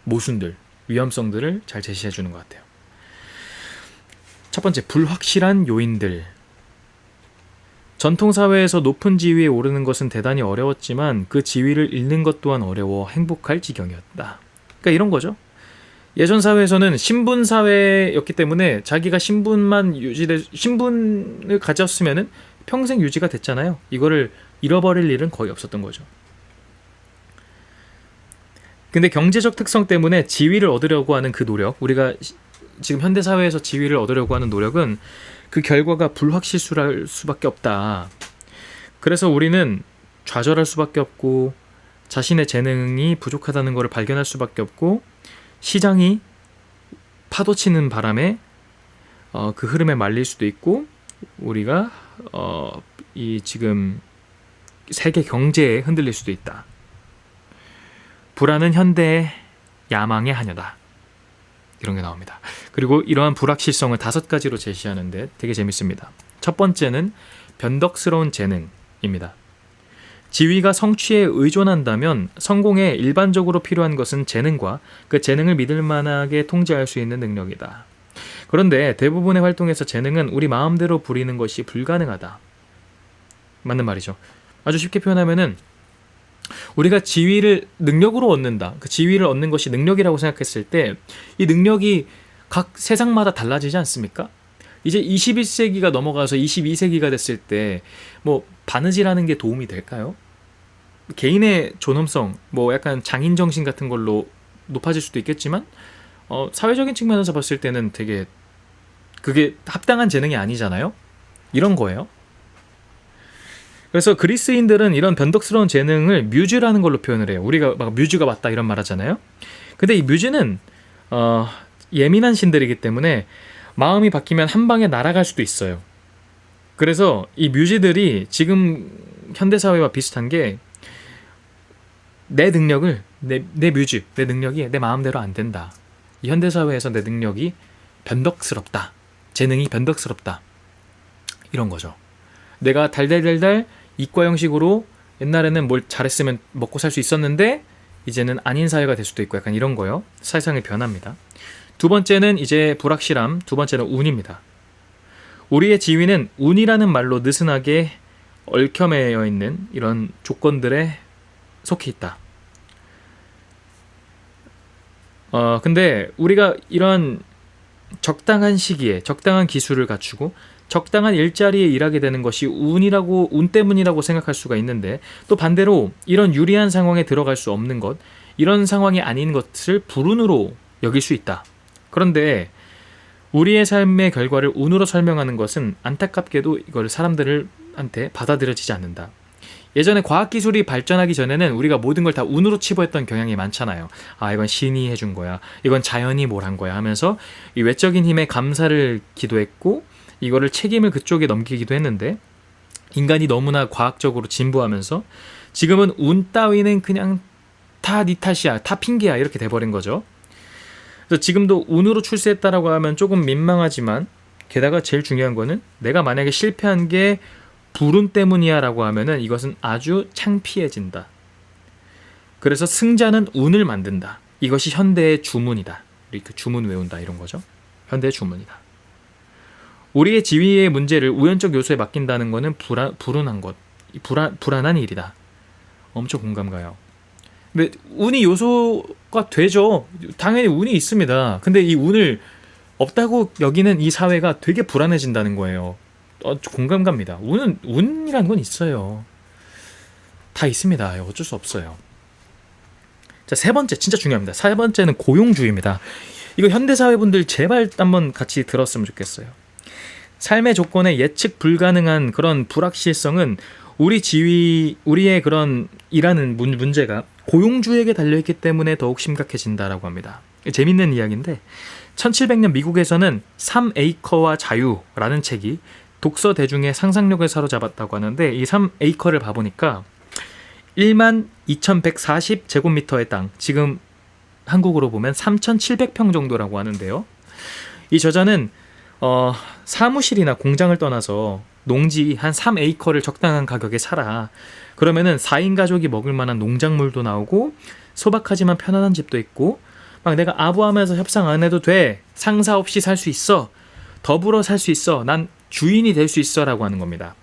A: 모순들, 위험성들을 잘 제시해 주는 것 같아요. 첫 번째, 불확실한 요인들. 전통사회에서 높은 지위에 오르는 것은 대단히 어려웠지만 그 지위를 잃는 것 또한 어려워 행복할 지경이었다. 그러니까 이런 거죠. 예전 사회에서는 신분 사회였기 때문에 자기가 신분을 가졌으면은 평생 유지가 됐잖아요. 이거를 잃어버릴 일은 거의 없었던 거죠. 근데 경제적 특성 때문에 지위를 얻으려고 하는 그 노력, 우리가 지금 현대 사회에서 지위를 얻으려고 하는 노력은 그 결과가 불확실할 수밖에 없다. 그래서 우리는 좌절할 수밖에 없고 자신의 재능이 부족하다는 것을 발견할 수밖에 없고 시장이 파도치는 바람에 그 흐름에 말릴 수도 있고 우리가 이 지금 세계 경제에 흔들릴 수도 있다. 불안은 현대의 야망의 하녀다. 이런 게 나옵니다. 그리고 이러한 불확실성을 5가지로 제시하는데 되게 재밌습니다. 첫 번째는 변덕스러운 재능입니다. 지위가 성취에 의존한다면 성공에 일반적으로 필요한 것은 재능과 그 재능을 믿을 만하게 통제할 수 있는 능력이다. 그런데 대부분의 활동에서 재능은 우리 마음대로 부리는 것이 불가능하다. 맞는 말이죠. 아주 쉽게 표현하면은 우리가 지위를 능력으로 얻는다. 그 지위를 얻는 것이 능력이라고 생각했을 때 이 능력이 각 세상마다 달라지지 않습니까? 이제 21세기가 넘어가서 22세기가 됐을 때 뭐 바느질하는 게 도움이 될까요? 개인의 존엄성, 뭐 약간 장인 정신 같은 걸로 높아질 수도 있겠지만 사회적인 측면에서 봤을 때는 되게 그게 합당한 재능이 아니잖아요. 이런 거예요. 그래서 그리스인들은 이런 변덕스러운 재능을 뮤즈라는 걸로 표현을 해요. 우리가 막 뮤즈가 맞다 이런 말 하잖아요. 근데 이 뮤즈는 예민한 신들이기 때문에 마음이 바뀌면 한 방에 날아갈 수도 있어요. 그래서 이 뮤즈들이 지금 현대사회와 비슷한 게 내 능력을 내 능력이 내 마음대로 안 된다. 이 현대사회에서 내 능력이 변덕스럽다. 재능이 변덕스럽다. 이런 거죠. 내가 달달달달 이과 형식으로 옛날에는 뭘 잘했으면 먹고 살 수 있었는데 이제는 아닌 사회가 될 수도 있고 약간 이런 거요. 사회상의 변화입니다. 두 번째는 이제 불확실함, 두 번째는 운입니다. 우리의 지위는 운이라는 말로 느슨하게 얽혀매여 있는 이런 조건들에 속해 있다. 근데 우리가 이런 적당한 시기에 적당한 기술을 갖추고 적당한 일자리에 일하게 되는 것이 운 때문이라고 생각할 수가 있는데, 또 반대로 이런 유리한 상황에 들어갈 수 없는 것, 이런 상황이 아닌 것을 불운으로 여길 수 있다. 그런데 우리의 삶의 결과를 운으로 설명하는 것은 안타깝게도 이걸 사람들한테 받아들여지지 않는다. 예전에 과학기술이 발전하기 전에는 우리가 모든 걸 다 운으로 치부했던 경향이 많잖아요. 아, 이건 신이 해준 거야, 이건 자연이 뭘 한 거야 하면서 이 외적인 힘에 감사를 기도했고 이거를 책임을 그쪽에 넘기기도 했는데, 인간이 너무나 과학적으로 진보하면서 지금은 운 따위는 그냥 다 네 탓이야, 다 핑계야, 이렇게 돼버린 거죠. 그래서 지금도 운으로 출세했다라고 하면 조금 민망하지만, 게다가 제일 중요한 거는 내가 만약에 실패한 게 불운 때문이야 라고 하면은 이것은 아주 창피해진다. 그래서 승자는 운을 만든다. 이것이 현대의 주문이다. 이렇게 주문 외운다 이런 거죠. 현대의 주문이다. 우리의 지위의 문제를 우연적 요소에 맡긴다는 것은 불운한 것, 불안한 일이다. 엄청 공감 가요. 근데 운이 요소가 되죠. 당연히 운이 있습니다. 근데 이 운을 없다고 여기는 이 사회가 되게 불안해진다는 거예요. 공감 갑니다. 운이라는 건 있어요. 다 있습니다. 어쩔 수 없어요. 자, 세 번째 진짜 중요합니다. 세 번째는 고용주의입니다. 이거 현대사회분들 제발 한번 같이 들었으면 좋겠어요. 삶의 조건에 예측 불가능한 그런 불확실성은 우리의 그런 일하는 문제가 고용주에게 달려있기 때문에 더욱 심각해진다라고 합니다. 재밌는 이야기인데 1700년 미국에서는 3에이커와 자유라는 책이 독서 대중의 상상력을 사로잡았다고 하는데, 이 3에이커를 봐보니까 12,140제곱미터의 땅, 지금 한국으로 보면 3,700평 정도라고 하는데요. 이 저자는 사무실이나 공장을 떠나서 농지 한 3에이커를 적당한 가격에 사라. 그러면은 4인 가족이 먹을 만한 농작물도 나오고 소박하지만 편안한 집도 있고, 막 내가 아부하면서 협상 안 해도 돼, 상사 없이 살 수 있어, 더불어 살 수 있어, 난 주인이 될 수 있어 라고 하는 겁니다.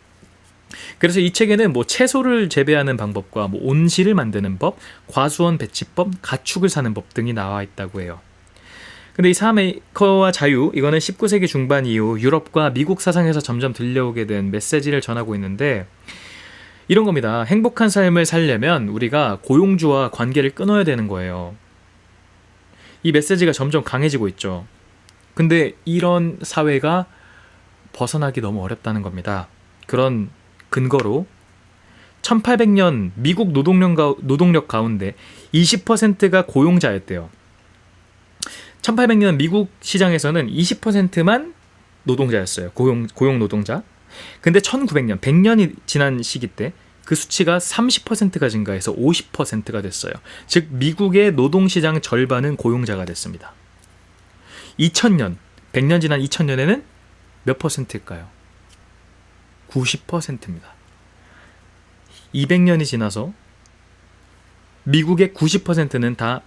A: 그래서 이 책에는 뭐 채소를 재배하는 방법과 뭐 온실을 만드는 법, 과수원 배치법, 가축을 사는 법 등이 나와 있다고 해요. 근데 이 3에이커와 자유, 이거는 19세기 중반 이후 유럽과 미국 사상에서 점점 들려오게 된 메시지를 전하고 있는데, 이런 겁니다. 행복한 삶을 살려면 우리가 고용주와 관계를 끊어야 되는 거예요. 이 메시지가 점점 강해지고 있죠. 근데 이런 사회가 벗어나기 너무 어렵다는 겁니다. 그런 근거로 1800년 미국 노동력 가운데 20%가 고용자였대요. 1800년 미국 시장에서는 20%만 노동자였어요. 고용 노동자. 근데 1900년, 100년이 지난 시기 때 그 수치가 30%가 증가해서 50%가 됐어요. 즉 미국의 노동시장 절반은 고용자가 됐습니다. 2000년, 100년 지난 2000년에는 몇 퍼센트일까요? 90%입니다. 200년이 지나서 미국의 90%는 다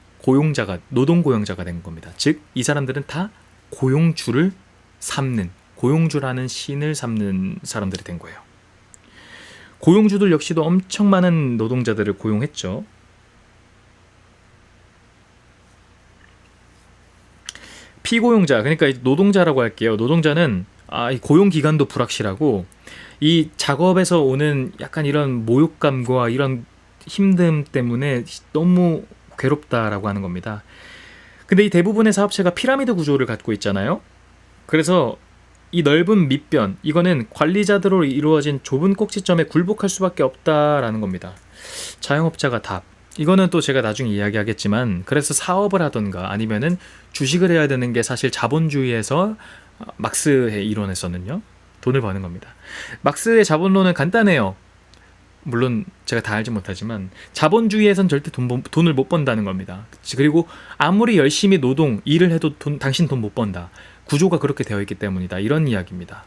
A: 노동고용자가 된 겁니다. 즉, 이 사람들은 다 고용주라는 신을 삼는 사람들이 된 거예요. 고용주들 역시도 엄청 많은 노동자들을 고용했죠. 피고용자, 그러니까 노동자라고 할게요. 노동자는 이 고용 기간도 불확실하고 이 작업에서 오는 약간 이런 모욕감과 이런 힘듦 때문에 너무 괴롭다라고 하는 겁니다. 근데 이 대부분의 사업체가 피라미드 구조를 갖고 있잖아요. 그래서 이 넓은 밑변, 이거는 관리자들로 이루어진 좁은 꼭지점에 굴복할 수밖에 없다라는 겁니다. 자영업자가 답. 이거는 또 제가 나중에 이야기하겠지만, 그래서 사업을 하던가 아니면은 주식을 해야 되는 게 사실 자본주의에서 막스의 이론에서는요, 돈을 버는 겁니다. 막스의 자본론은 간단해요. 물론 제가 다 알지 못하지만 자본주의에선 절대 돈을 못 번다는 겁니다. 그리고 아무리 열심히 일을 해도 당신 돈 못 번다. 구조가 그렇게 되어 있기 때문이다. 이런 이야기입니다.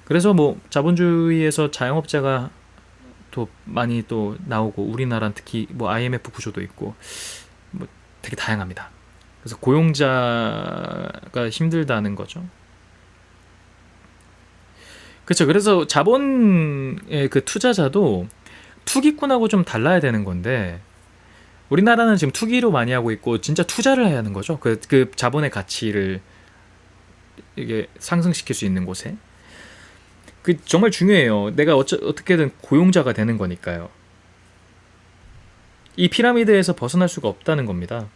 A: 그래서 뭐 자본주의에서 자영업자가 또 많이 또 나오고 우리나라는 특히 뭐 IMF 구조도 있고 뭐 되게 다양합니다. 그래서 고용자가 힘들다는 거죠. 그렇죠. 그래서 자본의 그 투자자도 투기꾼하고 좀 달라야 되는 건데 우리나라는 지금 투기로 많이 하고 있고 진짜 투자를 해야 하는 거죠. 그 자본의 가치를 이게 상승시킬 수 있는 곳에 그 정말 중요해요. 내가 어떻게든 고용자가 되는 거니까요. 이 피라미드에서 벗어날 수가 없다는 겁니다.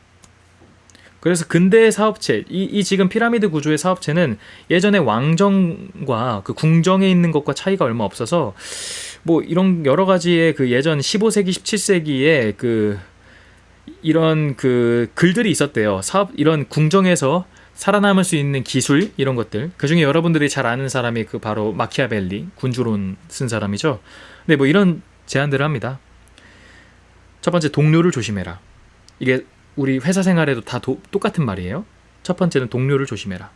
A: 그래서 근대의 사업체, 이 지금 피라미드 구조의 사업체는 예전에 왕정과 그 궁정에 있는 것과 차이가 얼마 없어서 뭐 이런 여러 가지의 그 예전 15세기, 17세기에 그 이런 그 글들이 있었대요. 이런 궁정에서 살아남을 수 있는 기술 이런 것들. 그중에 여러분들이 잘 아는 사람이 그 바로 마키아벨리, 군주론 쓴 사람이죠. 근데 뭐 이런 제안들을 합니다. 첫 번째, 동료를 조심해라. 이게 우리 회사 생활에도 다 똑같은 말이에요. 첫 번째는 동료를 조심해라.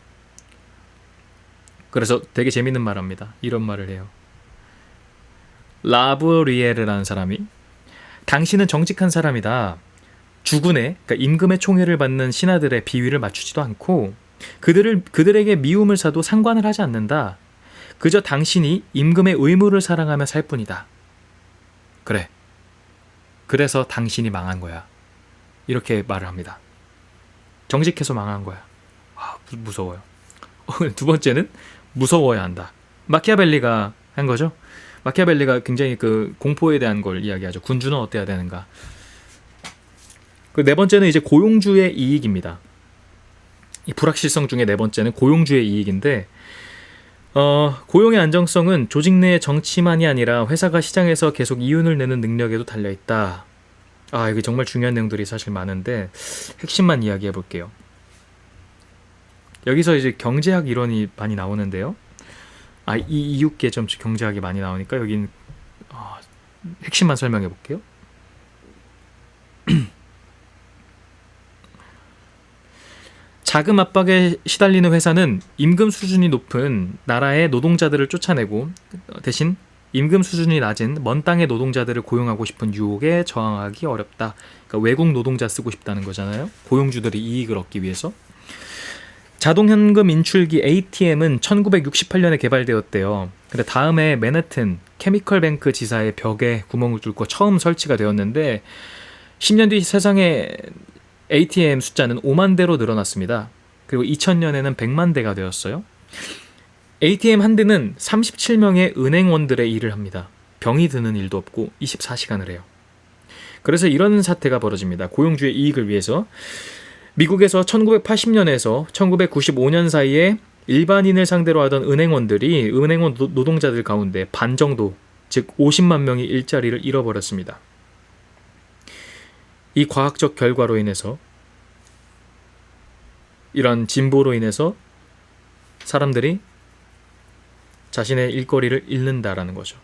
A: 그래서 되게 재밌는 말 합니다. 이런 말을 해요. 라브리에르라는 사람이 당신은 정직한 사람이다. 주군의, 그러니까 임금의 총애를 받는 신하들의 비위를 맞추지도 않고 그들에게 미움을 사도 상관을 하지 않는다. 그저 당신이 임금의 의무를 사랑하며 살 뿐이다. 그래. 그래서 당신이 망한 거야. 이렇게 말을 합니다. 정직해서 망한 거야. 무서워요. 두 번째는 무서워야 한다. 마키아벨리가 한 거죠. 마키아벨리가 굉장히 그 공포에 대한 걸 이야기하죠. 군주는 어때야 되는가. 그 네 번째는 이제 고용주의 이익입니다. 이 불확실성 중에 네 번째는 고용주의 이익인데 고용의 안정성은 조직 내의 정치만이 아니라 회사가 시장에서 계속 이윤을 내는 능력에도 달려있다. 이게 정말 중요한 내용들이 사실 많은데 핵심만 이야기해 볼게요. 여기서 이제 경제학 이론이 많이 나오는데요. 이 이웃계 좀 경제학이 많이 나오니까 여긴 핵심만 설명해 볼게요. 자금 압박에 시달리는 회사는 임금 수준이 높은 나라의 노동자들을 쫓아내고 대신 임금 수준이 낮은 먼 땅의 노동자들을 고용하고 싶은 유혹에 저항하기 어렵다. 그러니까 외국 노동자 쓰고 싶다는 거잖아요. 고용주들이 이익을 얻기 위해서. 자동현금 인출기 ATM은 1968년에 개발되었대요. 근데 다음에 맨해튼 케미컬뱅크 지사의 벽에 구멍을 뚫고 처음 설치가 되었는데 10년 뒤 세상에 ATM 숫자는 5만 대로 늘어났습니다. 그리고 2000년에는 100만 대가 되었어요. ATM 한 대는 37명의 은행원들의 일을 합니다. 병이 드는 일도 없고 24시간을 해요. 그래서 이런 사태가 벌어집니다. 고용주의 이익을 위해서 미국에서 1980년에서 1995년 사이에 일반인을 상대로 하던 은행원들이 은행원 노동자들 가운데 반 정도, 즉 50만 명이 일자리를 잃어버렸습니다. 이 과학적 결과로 인해서 이런 진보로 인해서 사람들이 자신의 일거리를 잃는다라는 거죠.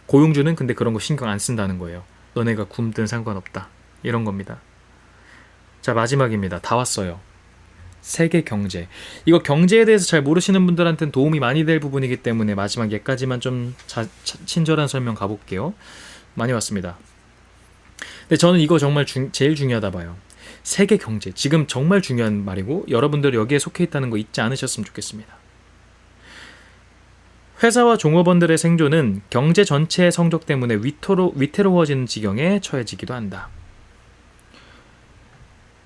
A: 고용주는 근데 그런 거 신경 안 쓴다는 거예요. 너네가 굶든 상관없다. 이런 겁니다. 자, 마지막입니다. 다 왔어요. 세계 경제. 이거 경제에 대해서 잘 모르시는 분들한테는 도움이 많이 될 부분이기 때문에 마지막 얘까지만 좀 친절한 설명 가볼게요. 많이 왔습니다. 근데 저는 이거 정말 제일 중요하다 봐요. 세계 경제. 지금 정말 중요한 말이고 여러분들 여기에 속해 있다는 거 잊지 않으셨으면 좋겠습니다. 회사와 종업원들의 생존은 경제 전체의 성적 때문에 위태로워지는 지경에 처해지기도 한다.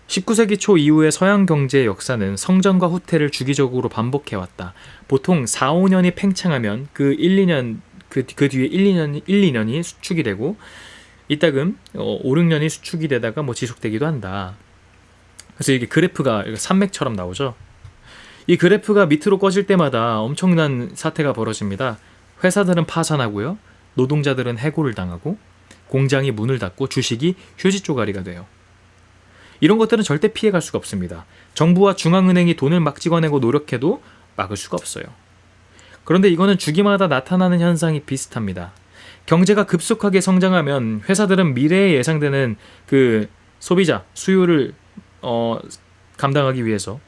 A: 19세기 초 이후의 서양 경제의 역사는 성전과 후퇴를 주기적으로 반복해왔다. 보통 4, 5년이 팽창하면 그 1, 2년, 그 뒤에 1, 2년이 수축이 되고 이따금 5, 6년이 수축이 되다가 뭐 지속되기도 한다. 그래서 이게 그래프가 산맥처럼 나오죠. 이 그래프가 밑으로 꺼질 때마다 엄청난 사태가 벌어집니다. 회사들은 파산하고요. 노동자들은 해고를 당하고 공장이 문을 닫고 주식이 휴지 쪼가리가 돼요. 이런 것들은 절대 피해갈 수가 없습니다. 정부와 중앙은행이 돈을 막 찍어내고 노력해도 막을 수가 없어요. 그런데 이거는 주기마다 나타나는 현상이 비슷합니다. 경제가 급속하게 성장하면 회사들은 미래에 예상되는 그 소비자 수요를 감당하기 위해서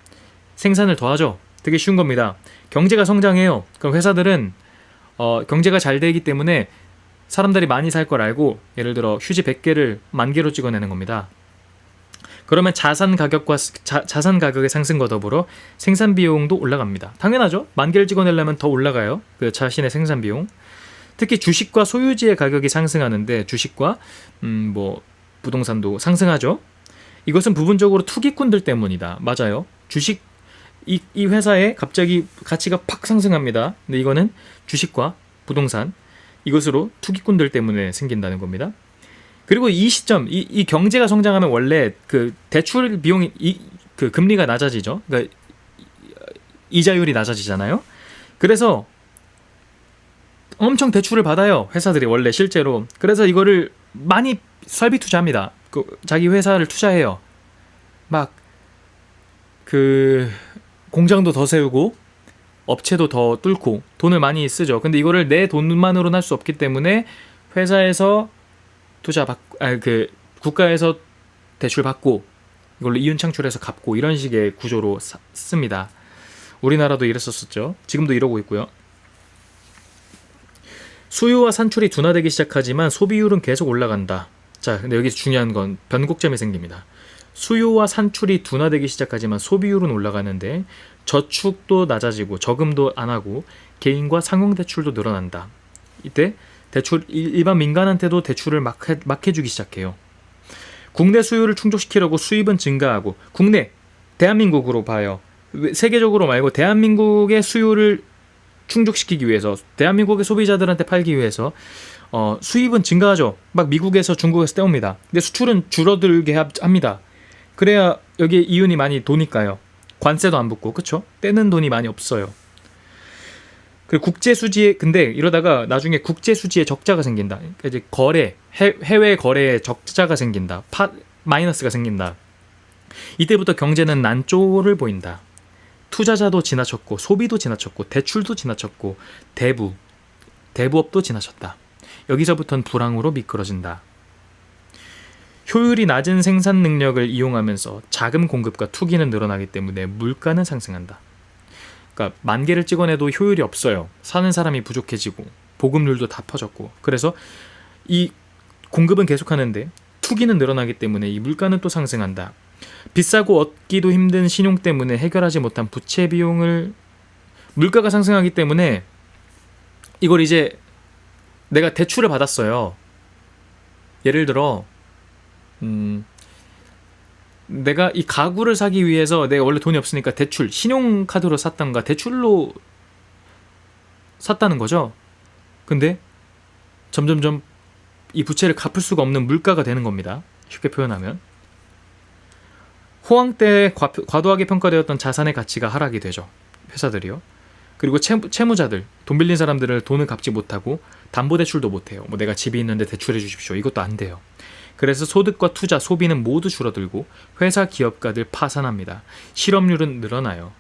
A: 생산을 더하죠. 되게 쉬운 겁니다. 경제가 성장해요. 그럼 회사들은 경제가 잘 되기 때문에 사람들이 많이 살 걸 알고 예를 들어 휴지 100개를 10,000개로 찍어내는 겁니다. 그러면 자산 가격의 상승과 더불어 생산 비용도 올라갑니다. 당연하죠. 10,000개를 찍어내려면 더 올라가요. 그 자신의 생산 비용. 특히 주식과 소유지의 가격이 상승하는데 주식과 뭐 부동산도 상승하죠. 이것은 부분적으로 투기꾼들 때문이다. 맞아요. 주식 이 회사에 갑자기 가치가 팍 상승합니다. 근데 이거는 주식과 부동산 이것으로 투기꾼들 때문에 생긴다는 겁니다. 그리고 이 시점, 이 경제가 성장하면 원래 그 대출 비용이 그 금리가 낮아지죠. 그러니까 이자율이 낮아지잖아요. 그래서 엄청 대출을 받아요. 회사들이 원래 실제로. 그래서 이거를 많이 설비 투자합니다. 그 자기 회사를 투자해요. 막 그 공장도 더 세우고 업체도 더 뚫고 돈을 많이 쓰죠. 근데 이거를 내 돈만으로는 할 수 없기 때문에 회사에서 그 국가에서 대출 받고 이걸로 이윤 창출해서 갚고 이런 식의 구조로 씁니다. 우리나라도 이랬었죠. 지금도 이러고 있고요. 수요와 산출이 둔화되기 시작하지만 소비율은 계속 올라간다. 자, 근데 여기서 중요한 건 변곡점이 생깁니다. 수요와 산출이 둔화되기 시작하지만 소비율은 올라가는데 저축도 낮아지고 저금도 안 하고 개인과 상용대출도 늘어난다. 이때 대출 일반 민간한테도 대출을 막 해주기 시작해요. 국내 수요를 충족시키려고 수입은 증가하고 국내 대한민국으로 봐요. 세계적으로 말고 대한민국의 수요를 충족시키기 위해서 대한민국의 소비자들한테 팔기 위해서 수입은 증가하죠. 막 미국에서 중국에서 떼옵니다. 근데 수출은 줄어들게 합니다. 그래야 여기에 이윤이 많이 도니까요. 관세도 안 붙고 그쵸? 떼는 돈이 많이 없어요. 그리고 국제 수지에 근데 이러다가 나중에 국제 수지에 적자가 생긴다. 그러니까 이제 해외 거래에 적자가 생긴다. 마이너스가 생긴다. 이때부터 경제는 난조를 보인다. 투자자도 지나쳤고 소비도 지나쳤고 대출도 지나쳤고 대부업도 지나쳤다. 여기서부터는 불황으로 미끄러진다. 효율이 낮은 생산 능력을 이용하면서 자금 공급과 투기는 늘어나기 때문에 물가는 상승한다. 그러니까 10,000개를 찍어내도 효율이 없어요. 사는 사람이 부족해지고 보급률도 다 퍼졌고 그래서 이 공급은 계속하는데 투기는 늘어나기 때문에 이 물가는 또 상승한다. 비싸고 얻기도 힘든 신용 때문에 해결하지 못한 부채 비용을 물가가 상승하기 때문에 이걸 이제 내가 대출을 받았어요. 예를 들어 내가 이 가구를 사기 위해서 내가 원래 돈이 없으니까 대출, 신용카드로 샀던가 대출로 샀다는 거죠. 근데 점점점 이 부채를 갚을 수가 없는 물가가 되는 겁니다. 쉽게 표현하면. 호황 때 과도하게 평가되었던 자산의 가치가 하락이 되죠. 회사들이요. 그리고 채무자들, 돈 빌린 사람들을 돈을 갚지 못하고 담보대출도 못해요. 뭐 내가 집이 있는데 대출해 주십시오. 이것도 안 돼요. 그래서 소득과 투자, 소비는 모두 줄어들고 회사 기업가들 파산합니다. 실업률은 늘어나요.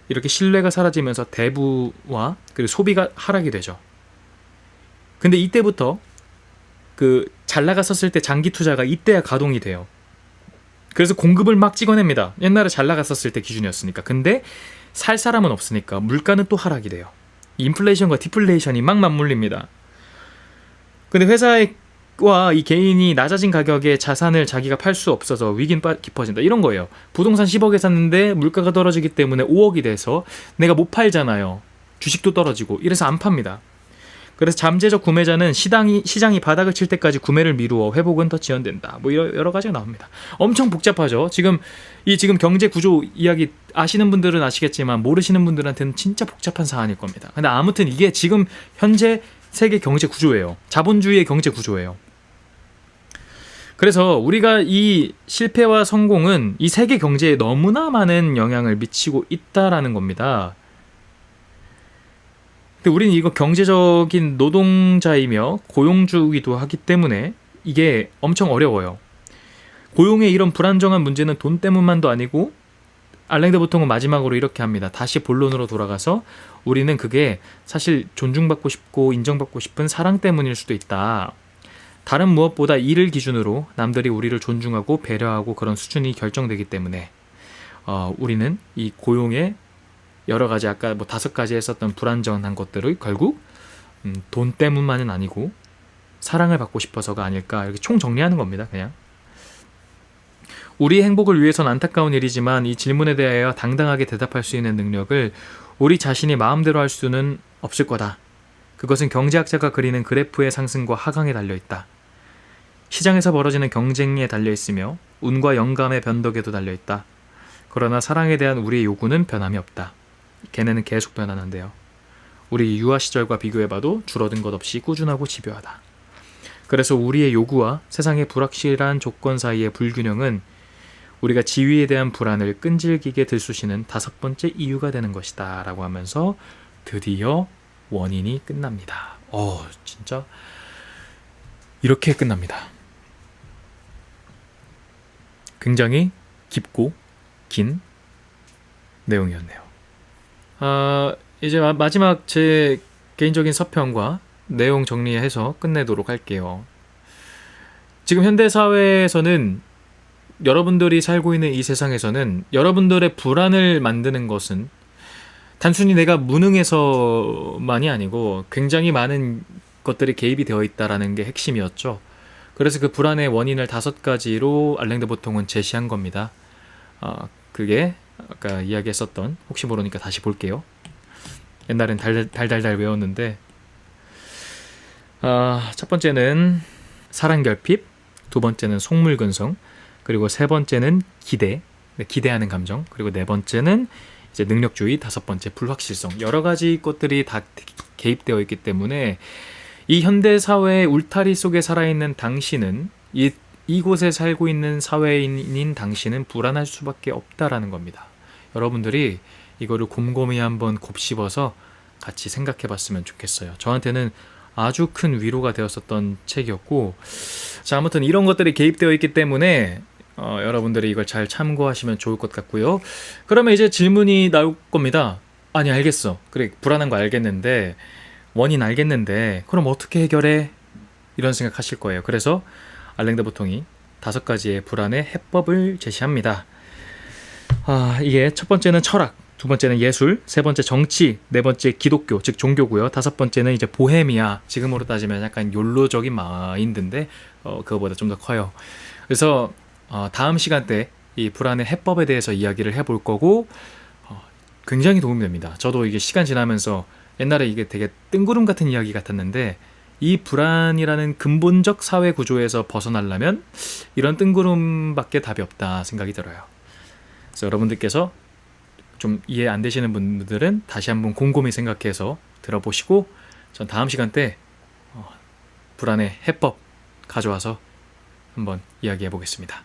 A: 이렇게 신뢰가 사라지면서 대부와 그리고 소비가 하락이 되죠. 근데 이때부터 그 잘 나갔었을 때 장기 투자가 이때야 가동이 돼요. 그래서 공급을 막 찍어냅니다. 옛날에 잘 나갔었을 때 기준이었으니까. 근데 살 사람은 없으니까 물가는 또 하락이 돼요. 인플레이션과 디플레이션이 막 맞물립니다. 근데 회사와 이 개인이 낮아진 가격에 자산을 자기가 팔 수 없어서 위기는 깊어진다. 이런 거예요. 부동산 10억에 샀는데 물가가 떨어지기 때문에 5억이 돼서 내가 못 팔잖아요. 주식도 떨어지고 이래서 안 팝니다. 그래서 잠재적 구매자는 시장이 바닥을 칠 때까지 구매를 미루어 회복은 더 지연된다. 뭐 여러 가지가 나옵니다. 엄청 복잡하죠. 지금 경제 구조 이야기 아시는 분들은 아시겠지만 모르시는 분들한테는 진짜 복잡한 사안일 겁니다. 근데 아무튼 이게 지금 현재 세계 경제 구조예요. 자본주의의 경제 구조예요. 그래서 우리가 이 실패와 성공은 이 세계 경제에 너무나 많은 영향을 미치고 있다라는 겁니다. 근데 우리는 이거 경제적인 노동자이며 고용주이기도 하기 때문에 이게 엄청 어려워요. 고용의 이런 불안정한 문제는 돈 때문만도 아니고 알랭드 보통은 마지막으로 이렇게 합니다. 다시 본론으로 돌아가서 우리는 그게 사실 존중받고 싶고 인정받고 싶은 사랑 때문일 수도 있다. 다른 무엇보다 이를 기준으로 남들이 우리를 존중하고 배려하고 그런 수준이 결정되기 때문에 우리는 이 고용의 여러 가지 아까 뭐 5가지 했었던 불안정한 것들을 결국 돈 때문만은 아니고 사랑을 받고 싶어서가 아닐까, 이렇게 총 정리하는 겁니다. 그냥 우리의 행복을 위해선 안타까운 일이지만 이 질문에 대하여 당당하게 대답할 수 있는 능력을 우리 자신이 마음대로 할 수는 없을 거다. 그것은 경제학자가 그리는 그래프의 상승과 하강에 달려있다. 시장에서 벌어지는 경쟁에 달려있으며 운과 영감의 변덕에도 달려있다. 그러나 사랑에 대한 우리의 요구는 변함이 없다. 걔네는 계속 변하는데요. 우리 유아 시절과 비교해봐도 줄어든 것 없이 꾸준하고 집요하다. 그래서 우리의 요구와 세상의 불확실한 조건 사이의 불균형은 우리가 지위에 대한 불안을 끈질기게 들쑤시는 5번째 이유가 되는 것이다 라고 하면서 드디어 원인이 끝납니다. 진짜 이렇게 끝납니다. 굉장히 깊고 긴 내용이었네요. 이제 마지막 제 개인적인 서평과 내용 정리해서 끝내도록 할게요. 지금 현대사회에서는 여러분들이 살고 있는 이 세상에서는 여러분들의 불안을 만드는 것은 단순히 내가 무능해서만이 아니고 굉장히 많은 것들이 개입이 되어 있다는 게 핵심이었죠. 그래서 그 불안의 원인을 5가지로 알랭드 보통은 제시한 겁니다. 그게 아까 이야기했었던, 혹시 모르니까 다시 볼게요. 옛날엔 달달달 외웠는데, 첫 번째는 사랑결핍, 두 번째는 속물근성, 그리고 세 번째는 기대하는 감정, 그리고 네 번째는 이제 능력주의, 5번째 불확실성. 여러 가지 것들이 다 개입되어 있기 때문에 이 현대 사회의 울타리 속에 살아있는 당신은 이곳에 살고 있는 사회인인 당신은 불안할 수밖에 없다라는 겁니다. 여러분들이 이거를 곰곰이 한번 곱씹어서 같이 생각해 봤으면 좋겠어요. 저한테는 아주 큰 위로가 되었었던 책이었고, 자, 아무튼 이런 것들이 개입되어 있기 때문에 여러분들이 이걸 잘 참고하시면 좋을 것 같고요. 그러면 이제 질문이 나올 겁니다. 아니, 알겠어. 그래, 불안한 거 알겠는데, 원인 알겠는데, 그럼 어떻게 해결해? 이런 생각하실 거예요. 그래서 알랭드 보통이 5가지의 불안의 해법을 제시합니다. 이게 첫 번째는 철학, 두 번째는 예술, 세 번째 정치, 네 번째 기독교, 즉 종교고요. 5번째는 이제 보헤미아, 지금으로 따지면 약간 욜로적인 마인드인데 그거보다 좀 더 커요. 그래서 다음 시간 때 이 불안의 해법에 대해서 이야기를 해볼 거고, 굉장히 도움이 됩니다. 저도 이게 시간 지나면서 옛날에 이게 되게 뜬구름 같은 이야기 같았는데, 이 불안이라는 근본적 사회 구조에서 벗어나려면 이런 뜬구름밖에 답이 없다 생각이 들어요. 그래서 여러분들께서 좀 이해 안 되시는 분들은 다시 한번 곰곰이 생각해서 들어보시고, 전 다음 시간 때 불안의 해법 가져와서 한번 이야기해 보겠습니다.